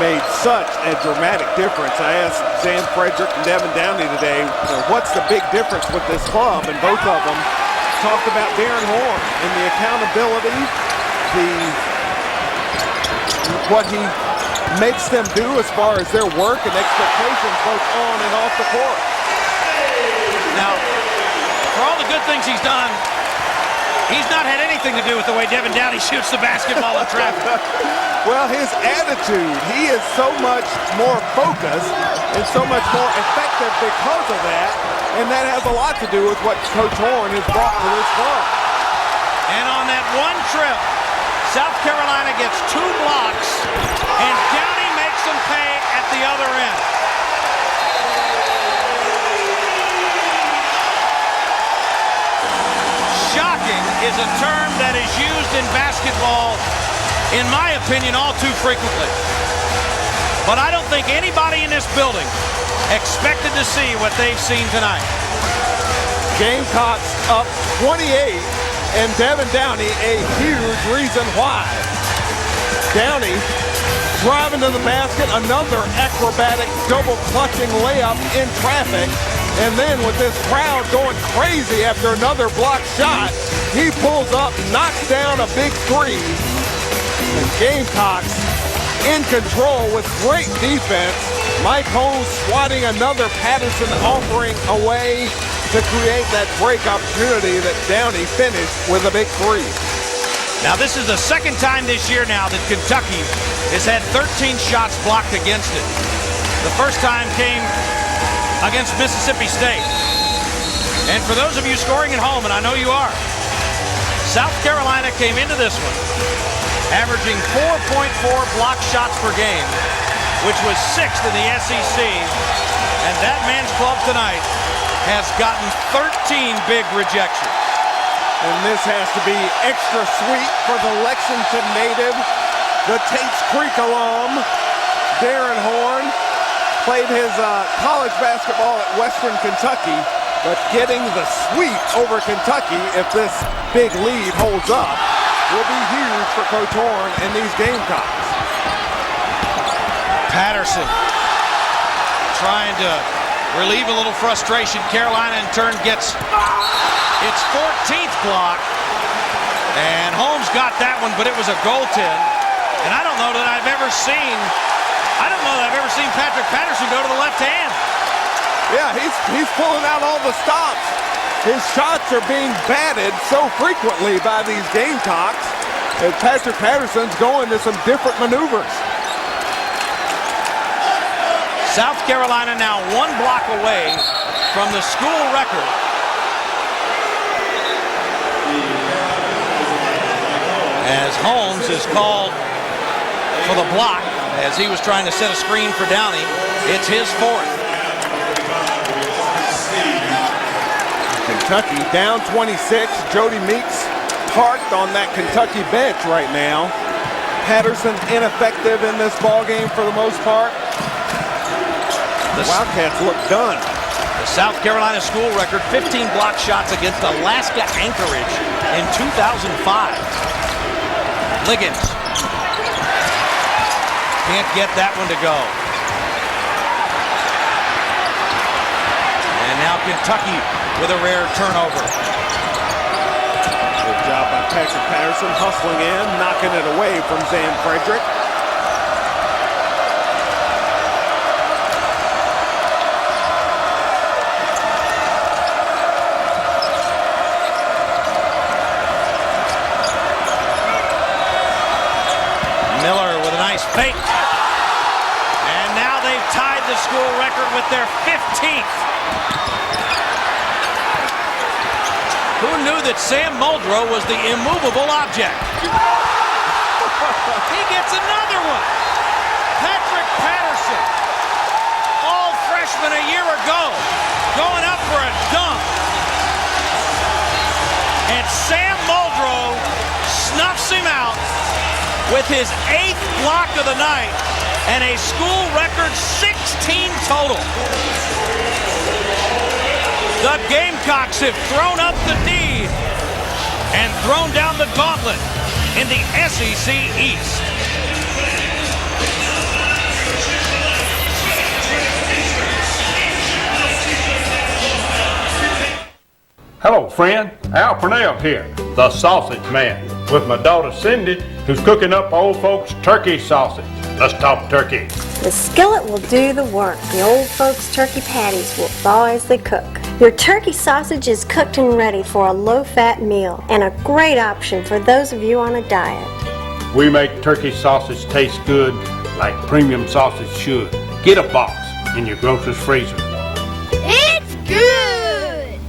C: made such a dramatic difference. I asked Sam Frederick and Devin Downey today, what's the big difference with this club? And both of them talked about Darren Horn and the accountability, what he makes them do as far as their work and expectations both on and off the court.
B: Now, for all the good things he's done, he's not had anything to do with the way Devin Downey shoots the basketball in traffic.
C: Well, his attitude, he is so much more focused and so much more effective because of that, and that has a lot to do with what Coach Horn has brought to this club.
B: And on that one trip, South Carolina gets 2 blocks, and Downey makes them pay at the other end. Shocking is a term that is used in basketball, in my opinion, all too frequently. But I don't think anybody in this building expected to see what they've seen tonight.
C: Gamecocks up 28. And Devin Downey, a huge reason why. Downey driving to the basket, another acrobatic double clutching layup in traffic. And then with this crowd going crazy after another block shot, he pulls up, knocks down a big 3. And Gamecocks in control with great defense. Mike Holmes swatting another Patterson offering away to create that break opportunity that Downey finished with a big 3.
B: Now this is the second time this year now that Kentucky has had 13 shots blocked against it. The first time came against Mississippi State. And for those of you scoring at home, and I know you are, South Carolina came into this one averaging 4.4 block shots per game, which was 6th in the SEC. And that man's club tonight has gotten 13 big rejections.
C: And this has to be extra sweet for the Lexington native, the Tates Creek alum, Darren Horn. Played his college basketball at Western Kentucky, but getting the sweep over Kentucky, if this big lead holds up, will be huge for Coach Horn and these Gamecocks.
B: Patterson trying to relieve a little frustration. Carolina in turn gets its 14th block. And Holmes got that one, but it was a goaltend. And I don't know that I've ever seen Patrick Patterson go to the left hand.
C: Yeah, he's pulling out all the stops. His shots are being batted so frequently by these Gamecocks, and Patrick Patterson's going to some different maneuvers.
B: South Carolina now 1 block away from the school record. As Holmes is called for the block, as he was trying to set a screen for Downey. It's his 4th.
C: Kentucky down 26. Jody Meeks parked on that Kentucky bench right now. Patterson ineffective in this ball game for the most part.
D: The Wildcats look done.
B: The South Carolina school record, 15 block shots against Alaska Anchorage in 2005. Liggins can't get that one to go. And now Kentucky with a rare turnover.
D: Good job by Patrick Patterson, hustling in, knocking it away from Zan Frederick.
B: Miller with a nice fake. And now they've tied the school record with their 15th. Who knew that Sam Muldrow was the immovable object? He gets another one. Patrick Patterson, all freshman a year ago, going up for a dunk. And Sam Muldrow snuffs him out with his 8th block of the night and a school record 16 total. The Gamecocks have thrown up the D and thrown down the gauntlet in the SEC East.
A: Hello, friend. Al Purnell here, the Sausage Man, with my daughter Cindy, who's cooking up old folks' turkey sausage. Let's talk turkey.
E: The skillet will do the work. The old folks' turkey patties will thaw as they cook. Your turkey sausage is cooked and ready for a low-fat meal, and a great option for those of you on a diet.
A: We make turkey sausage taste good like premium sausage should. Get a box in your grocer's freezer.
I: It's good!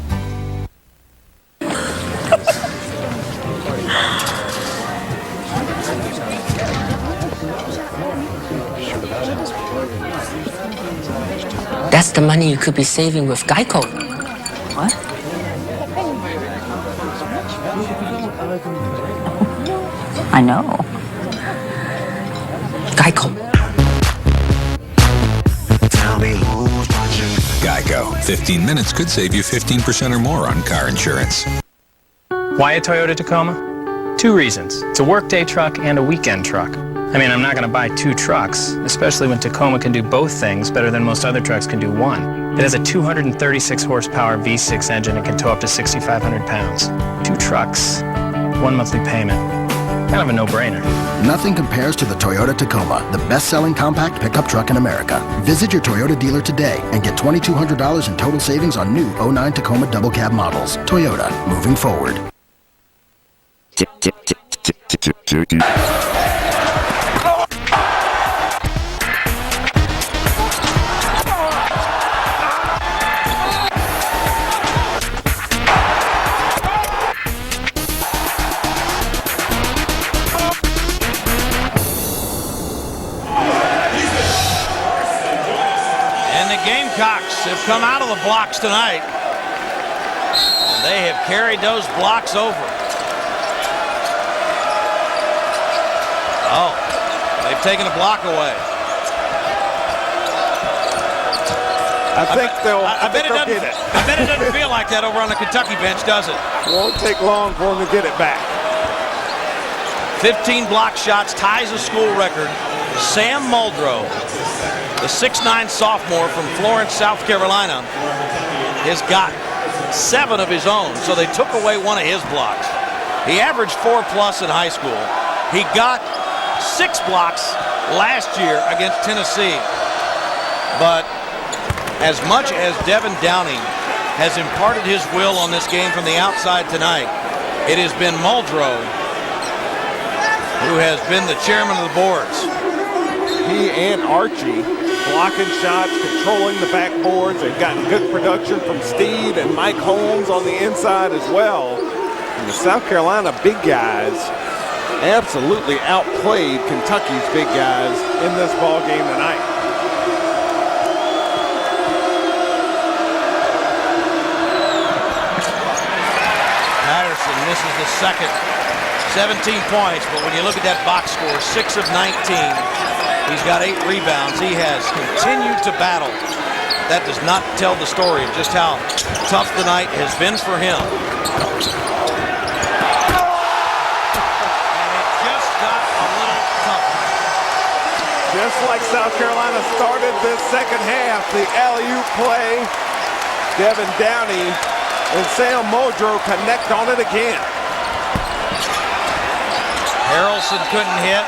H: That's the money you could be saving with Geico. What? I know. Geico.
O: Geico. 15 minutes could save you 15% or more on car insurance.
U: Why a Toyota Tacoma? 2 reasons. It's a workday truck and a weekend truck. I mean, I'm not going to buy 2 trucks, especially when Tacoma can do both things better than most other trucks can do one. It has a 236 horsepower V6 engine and can tow up to 6,500 pounds. 2 trucks, 1 monthly payment. Kind of a no-brainer.
V: Nothing compares to the Toyota Tacoma, the best-selling compact pickup truck in America. Visit your Toyota dealer today and get $2,200 in total savings on new 09 Tacoma double cab models. Toyota, moving forward.
B: Gamecocks have come out of the blocks tonight. And they have carried those blocks over. Oh, they've taken a block away.
D: I bet
B: it doesn't feel like that over on the Kentucky bench, does it?
D: Won't take long for them to get it back.
B: 15 block shots, ties a school record. Sam Muldrow, the 6'9" sophomore from Florence, South Carolina, has got 7 of his own, so they took away 1 of his blocks. He averaged 4+ in high school. He got 6 blocks last year against Tennessee. But as much as Devin Downing has imparted his will on this game from the outside tonight, it has been Muldrow who has been the chairman of the boards.
D: He and Archie blocking shots, controlling the backboards. They've gotten good production from Steed and Mike Holmes on the inside as well. And the South Carolina big guys absolutely outplayed Kentucky's big guys in this ball game tonight.
B: Patterson misses the second. 17 points, but when you look at that box score, 6 of 19. He's got 8 rebounds. He has continued to battle that does not tell the story of just how tough the night has been for him. And it just got a little tougher.
D: Just like South Carolina started this second half, the alley-oop play, Devin Downey and Sam Muldrow connect on it again.
B: Harrelson couldn't hit.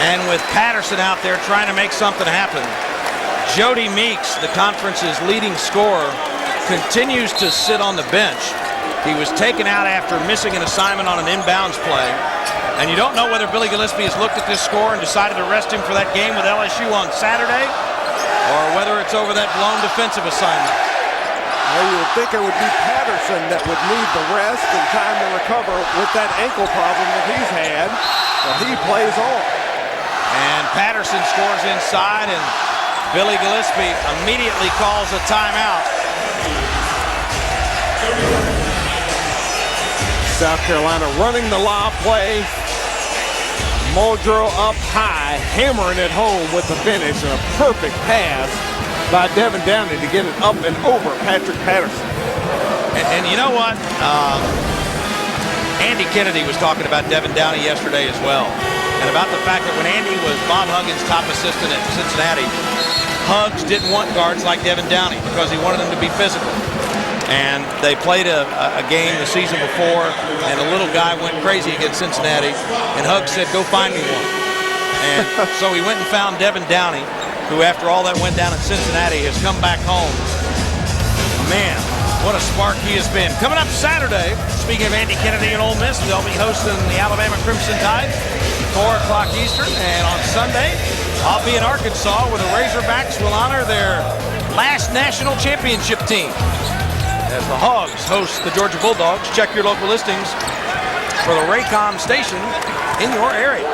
B: And with Patterson out there trying to make something happen, Jody Meeks, the conference's leading scorer, continues to sit on the bench. He was taken out after missing an assignment on an inbounds play. And you don't know whether Billy Gillispie has looked at this score and decided to rest him for that game with LSU on Saturday, or whether it's over that blown defensive assignment.
D: Well, you would think it would be Patterson that would need the rest and time to recover with that ankle problem that he's had, but he plays on.
B: And Patterson scores inside, and Billy Gillispie immediately calls a timeout.
D: South Carolina running the lob play. Muldrow up high, hammering it home with the finish, and a perfect pass by Devin Downey to get it up and over Patrick Patterson.
B: And you know what? Andy Kennedy was talking about Devin Downey yesterday as well, and about the fact that when Andy was Bob Huggins' top assistant at Cincinnati, Huggs didn't want guards like Devin Downey because he wanted them to be physical. And they played a game the season before, and a little guy went crazy against Cincinnati, and Huggs said, "Go find me one." And so he went and found Devin Downey, who after all that went down at Cincinnati has come back home. Man, what a spark he has been. Coming up Saturday, speaking of Andy Kennedy and Ole Miss, they'll be hosting the Alabama Crimson Tide, 4 o'clock Eastern. And on Sunday, I'll be in Arkansas where the Razorbacks will honor their last national championship team, as the Hogs host the Georgia Bulldogs. Check your local listings for the Raycom station in your area.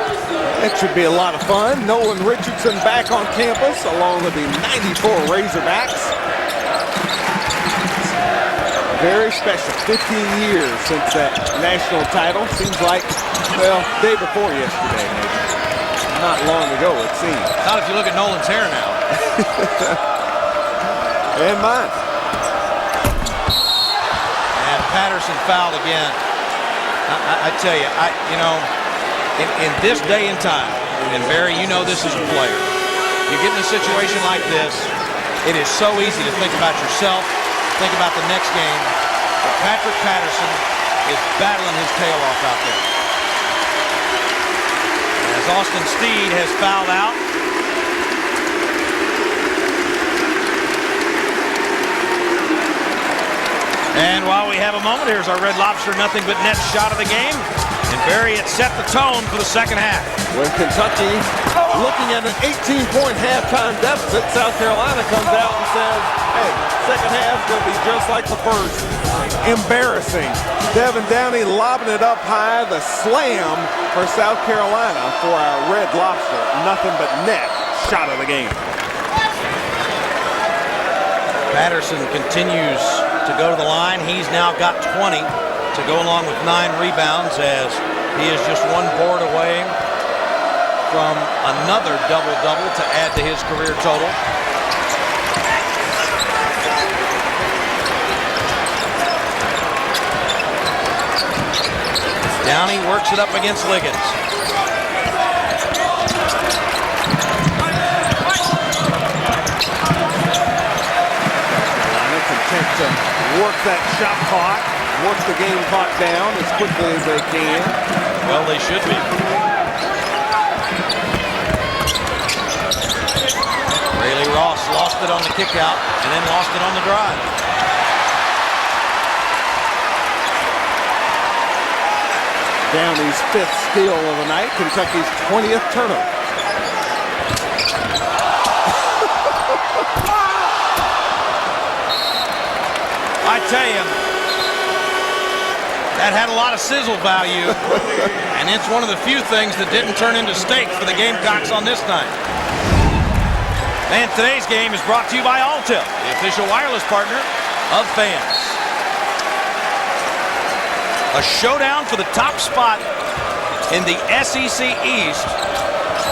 D: That should be a lot of fun. Nolan Richardson back on campus along with the 94 Razorbacks. Very special. 15 years since that national title. Seems like, well, day before yesterday, maybe. Not long ago, it seems.
B: Not if you look at Nolan's hair now.
D: And mine.
B: And Patterson fouled again. I tell you, in this day and time, and Barry, you know this as a player, you get in a situation like this, it is so easy to think about yourself, think about the next game, but Patrick Patterson is battling his tail off out there. As Austin Steed has fouled out. And while we have a moment, here's our Red Lobster nothing but net shot of the game. And Barry, it set the tone for the second half.
D: When Kentucky, looking at an 18-point halftime deficit, South Carolina comes out and says, hey, second half's going to be just like the first. Embarrassing. Devin Downey lobbing it up high, the slam for South Carolina for our Red Lobster. Nothing but net shot of the game.
B: Patterson continues to go to the line. He's now got 20 to go along with 9 rebounds, as he is just 1 board away from another double-double to add to his career total. Downey works it up against Liggins.
D: Content to work that shot clock, work the game clock down as quickly as they can.
B: Well, they should be. Rayleigh Ross lost it on the kick out and then lost it on the drive.
D: Downey's 5th steal of the night, Kentucky's 20th turnover.
B: I tell you, that had a lot of sizzle value, and it's one of the few things that didn't turn into steak for the Gamecocks on this night. And today's game is brought to you by Alltel, the official wireless partner of fans. A showdown for the top spot in the SEC East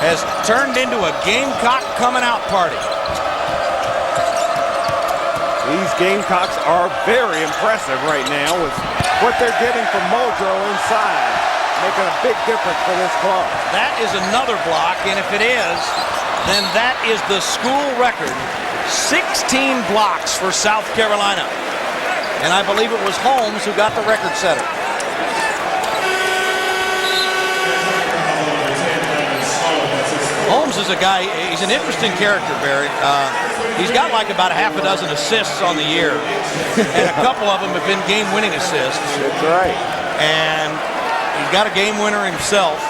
B: has turned into a Gamecock coming out party.
D: These Gamecocks are very impressive right now with what they're getting from Muldrow inside, making a big difference for this club.
B: That is another block, and if it is, then that is the school record. 16 blocks for South Carolina. And I believe it was Holmes who got the record setter. Holmes is a guy, he's an interesting character, Barry. He's got like about half a dozen assists on the year. And a couple of them have been game-winning assists.
D: That's right.
B: And he's got a game winner himself.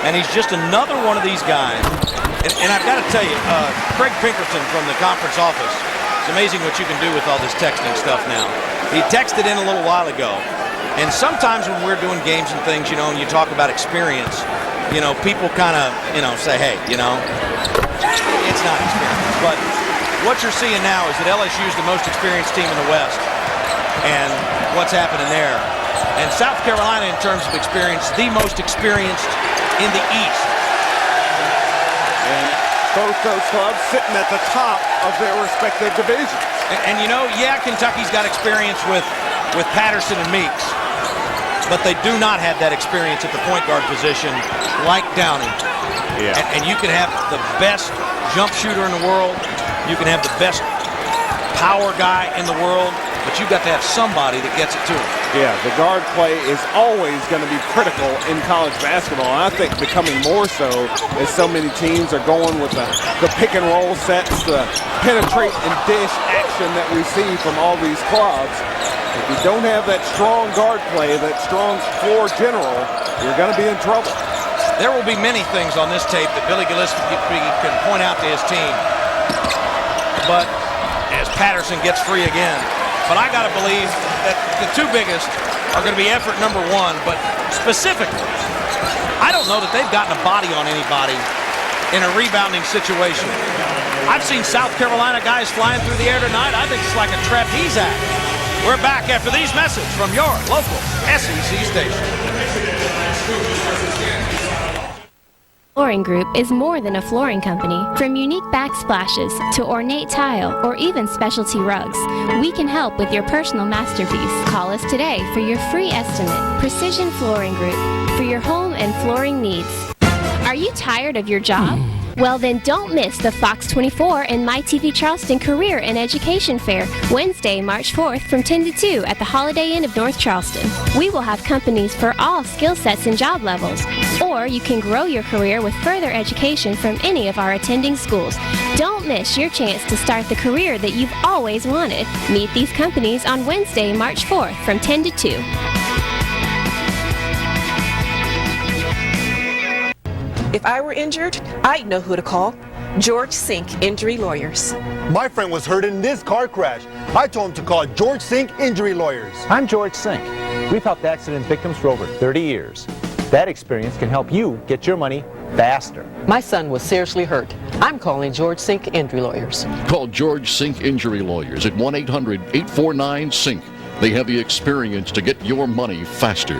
B: And he's just another one of these guys. And I've got to tell you, Craig Pinkerton from the conference office, it's amazing what you can do with all this texting stuff now. He texted in a little while ago. And sometimes when we're doing games and things, you know, and you talk about experience, you know, people kind of, you know, say, hey, you know, it's not experience. But what you're seeing now is that LSU is the most experienced team in the West. And what's happening there. And South Carolina, in terms of experience, the most experienced in the East.
D: And both those clubs sitting at the top of their respective divisions.
B: And you know, yeah, Kentucky's got experience with Patterson and Meeks. But they do not have that experience at the point guard position like Downey.
D: Yeah.
B: And you can have the best jump shooter in the world. You can have the best power guy in the world. But you've got to have somebody that gets it to him.
D: Yeah, the guard play is always going to be critical in college basketball. And I think becoming more so as so many teams are going with the pick and roll sets, the penetrate and dish action that we see from all these clubs. If you don't have that strong guard play, that strong floor general, you're going to be in trouble.
B: There will be many things on this tape that Billy Gillispie can point out to his team. But as Patterson gets free again. But I got to believe that the two biggest are going to be effort number one. But specifically, I don't know that they've gotten a body on anybody in a rebounding situation. I've seen South Carolina guys flying through the air tonight. I think it's like a trapeze act. We're back after these messages from your local SEC station.
I: Flooring Group is more than a flooring company. From unique backsplashes to ornate tile or even specialty rugs, we can help with your personal masterpiece. Call us today for your free estimate. Precision Flooring Group, for your home and flooring needs. Are you tired of your job? Well, then don't miss the Fox 24 and MyTV Charleston Career and Education Fair, Wednesday, March 4th from 10 to 2 at the Holiday Inn of North Charleston. We will have companies for all skill sets and job levels. Or you can grow your career with further education from any of our attending schools. Don't miss your chance to start the career that you've always wanted. Meet these companies on Wednesday, March 4th from 10 to 2.
G: If I were injured, I'd know who to call. George Sink Injury Lawyers.
J: My friend was hurt in this car crash. I told him to call George Sink Injury Lawyers.
N: I'm George Sink. We've helped accident victims for over 30 years. That experience can help you get your money faster.
X: My son was seriously hurt. I'm calling George Sink Injury Lawyers.
Y: Call George Sink Injury Lawyers at 1-800-849-SINK. They have the experience to get your money faster.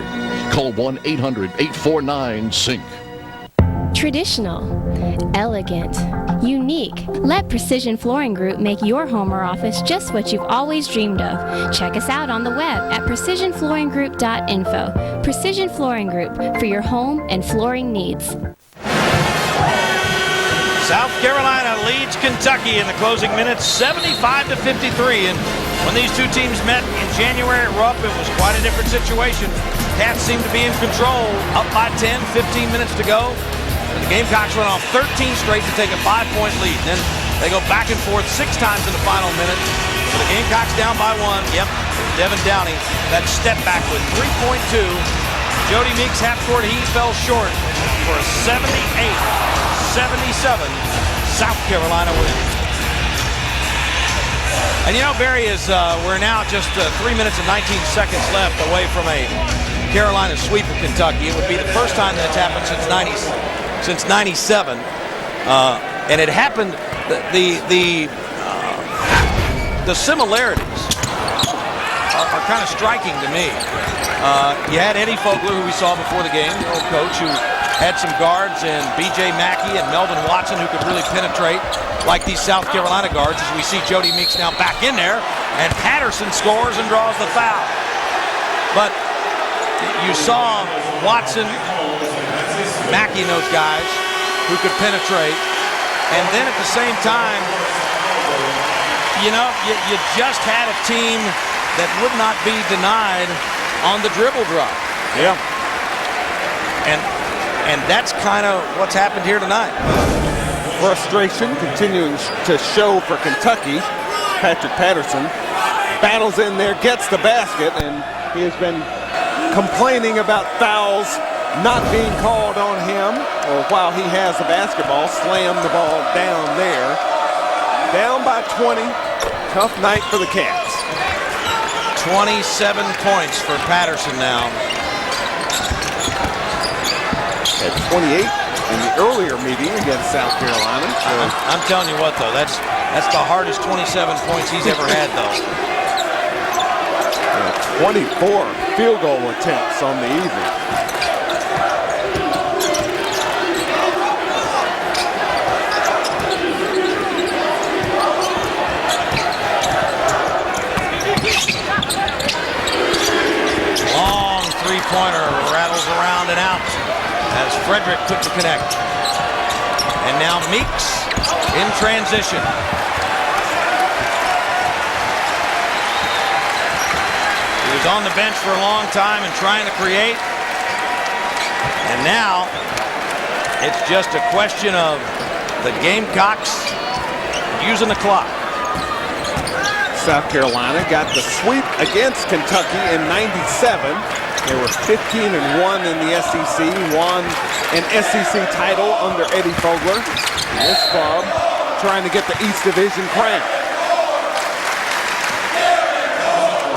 Y: Call 1-800-849-SINK.
I: Traditional, elegant, unique. Let Precision Flooring Group make your home or office just what you've always dreamed of. Check us out on the web at precisionflooringgroup.info. Precision Flooring Group, for your home and flooring needs.
B: South Carolina leads Kentucky in the closing minutes, 75-53. And when these two teams met in January at Rupp, it was quite a different situation. Cats seemed to be in control, up by 10, 15 minutes to go. The Gamecocks run off 13 straight to take a 5-point lead. Then they go back and forth 6 times in the final minute. So the Gamecocks down by 1. Yep, Devin Downey, that step back with 3.2. Jody Meeks half-court, he fell short for a 78-77 South Carolina win. And you know, Barry, we're now just 3 minutes and 19 seconds left away from a Carolina sweep of Kentucky. It would be the first time that it's happened since 97, and it happened. The similarities are kind of striking to me. You had Eddie Fogler, who we saw before the game, the old coach, who had some guards, and B.J. Mackey and Melvin Watson, who could really penetrate. like these South Carolina guards, as we see Jody Meeks now back in there, and Patterson scores and draws the foul. But you saw Watson, Mackey and those guys who could penetrate, and then at the same time, you know, you just had a team that would not be denied on the dribble drive.
D: Yeah.
B: And that's kind of what's happened here tonight.
D: Frustration continuing to show for Kentucky. Patrick Patterson battles in there, gets the basket, and he has been complaining about fouls not being called on him, or while he has the basketball, slammed the ball down there. Down by 20. Tough night for the Cats.
B: 27 points for Patterson now.
D: At 28 in the earlier meeting against South Carolina. So
B: I'm telling you what, though, that's the hardest 27 points he's ever had, though.
D: 24 field goal attempts on the evening.
B: Long three-pointer rattles around and out as Frederick took the connect. And now Meeks in transition. He was on the bench for a long time and trying to create. And now it's just a question of the Gamecocks using the clock.
D: South Carolina got the sweep against Kentucky in '97. They were 15-1 in the SEC, won an SEC title under Eddie Fogler. This club trying to get the East Division crown.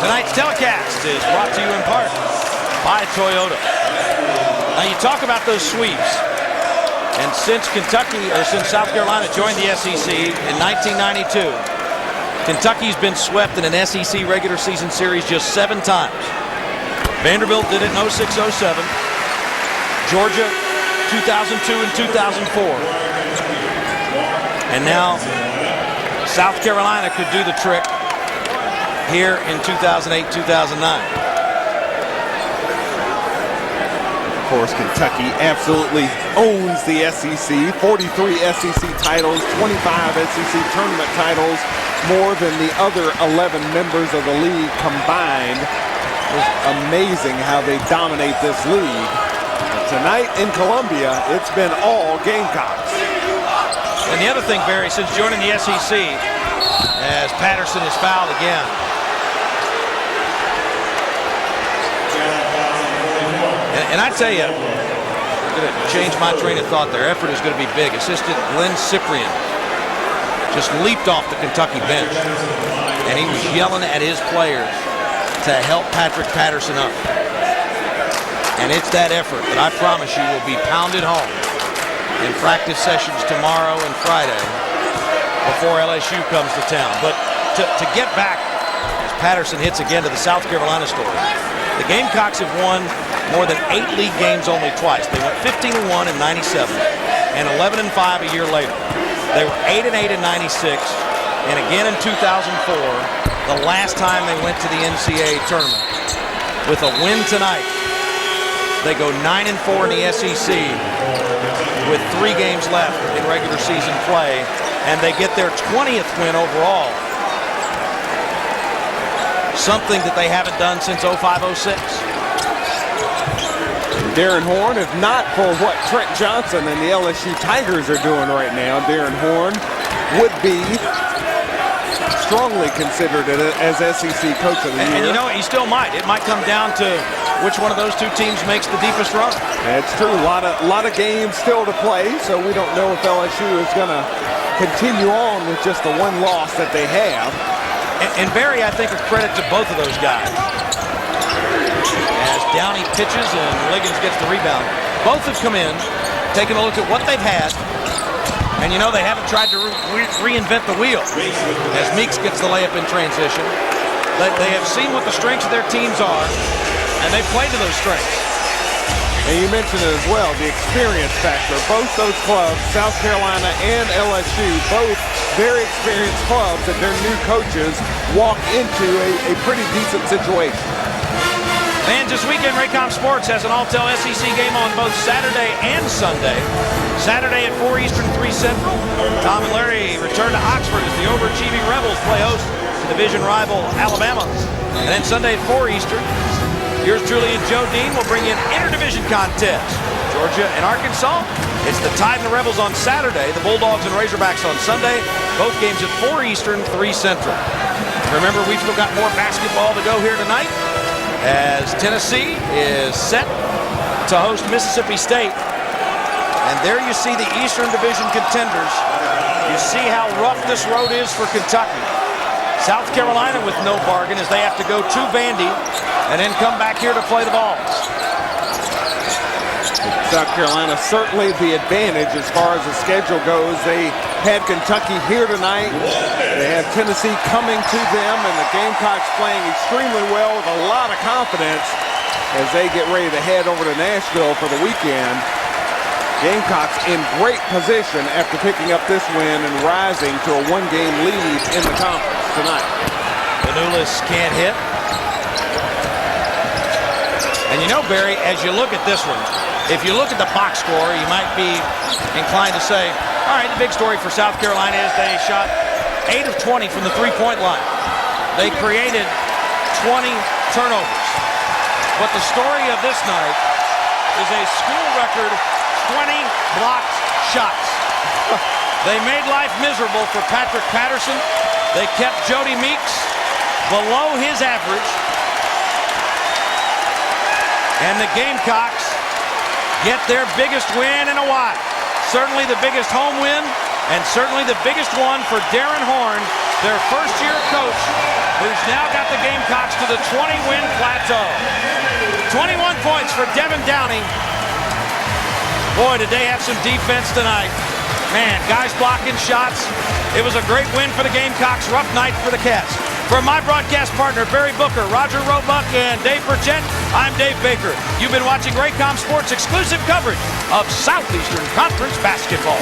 B: Tonight's telecast is brought to you in part by Toyota. Now you talk about those sweeps, and since South Carolina joined the SEC in 1992, Kentucky's been swept in an SEC regular season series just 7 times. Vanderbilt did it in 06-07, Georgia 2002 and 2004, and now South Carolina could do the trick here in 2008-2009.
D: Of course, Kentucky absolutely owns the SEC. 43 SEC titles, 25 SEC tournament titles, more than the other 11 members of the league combined. It's amazing how they dominate this league. But tonight in Columbia, it's been all Gamecocks.
B: And the other thing, Barry, since joining the SEC, as Patterson is fouled again. And I tell you, I'm going to change my train of thought. Their effort is going to be big. Assistant Glenn Cyprian just leaped off the Kentucky bench, and he was yelling at his players to help Patrick Patterson up. And it's that effort that I promise you will be pounded home in practice sessions tomorrow and Friday before LSU comes to town. But to get back, as Patterson hits again to the South Carolina story, the Gamecocks have won more than 8 league games only twice. They went 15-1 in '97 and 11-5 a year later. They were 8-8 in '96 and again in 2004, the last time they went to the NCAA tournament. With a win tonight, they go 9-4 in the SEC with 3 games left in regular season play, and they get their 20th win overall. Something that they haven't done since 05-06.
D: Darren Horn, if not for what Trent Johnson and the LSU Tigers are doing right now, Darren Horn would be strongly considered as SEC Coach of the Year.
B: And you know, he still might. It might come down to which one of those 2 teams makes the deepest run.
D: That's true. A lot of games still to play, so we don't know if LSU is going to continue on with just the 1 loss that they have.
B: And Barry, I think, a credit to both of those guys. As Downey pitches and Liggins gets the rebound. Both have come in, taken a look at what they've had, and you know they haven't tried to reinvent the wheel. As Meeks gets the layup in transition, they have seen what the strengths of their teams are, and they play to those strengths.
D: And you mentioned it as well, the experience factor. Both those clubs, South Carolina and LSU, both very experienced clubs, and their new coaches walk into a pretty decent situation.
B: And this weekend, Raycom Sports has an all-tell SEC game on both Saturday and Sunday. Saturday at 4 Eastern, 3 Central. Tom and Larry return to Oxford as the overachieving Rebels play host to division rival Alabama. And then Sunday at 4 Eastern, yours truly and Joe Dean will bring you an interdivision contest. Georgia and Arkansas. It's the Tide and the Rebels on Saturday, the Bulldogs and Razorbacks on Sunday. Both games at 4 Eastern, 3 Central. Remember, we've still got more basketball to go here tonight, as Tennessee is set to host Mississippi State. And there you see the Eastern Division contenders. You see how rough this road is for Kentucky. South Carolina with no bargain as they have to go to Vandy and then come back here to play the Vols.
D: South Carolina certainly the advantage as far as the schedule goes. They had Kentucky here tonight. They have Tennessee coming to them, and the Gamecocks playing extremely well with a lot of confidence as they get ready to head over to Nashville for the weekend. Gamecocks in great position after picking up this win and rising to a one-game lead in the conference tonight.
B: Manulis can't hit. And you know, Barry, as you look at this one, if you look at the box score, you might be inclined to say, all right, the big story for South Carolina is they shot 8 of 20 from the three-point line. They created 20 turnovers. But the story of this night is a school record 20 blocked shots. They made life miserable for Patrick Patterson. They kept Jody Meeks below his average. And the Gamecocks get their biggest win in a while. Certainly the biggest home win, and certainly the biggest one for Darren Horn, their first-year coach, who's now got the Gamecocks to the 20-win plateau. 21 points for Devin Downing. Boy, did they have some defense tonight. Man, guys blocking shots. It was a great win for the Gamecocks. Rough night for the Cats. For my broadcast partner, Barry Booker, Roger Roebuck, and Dave Burchett, I'm Dave Baker. You've been watching Raycom Sports' exclusive coverage of Southeastern Conference basketball.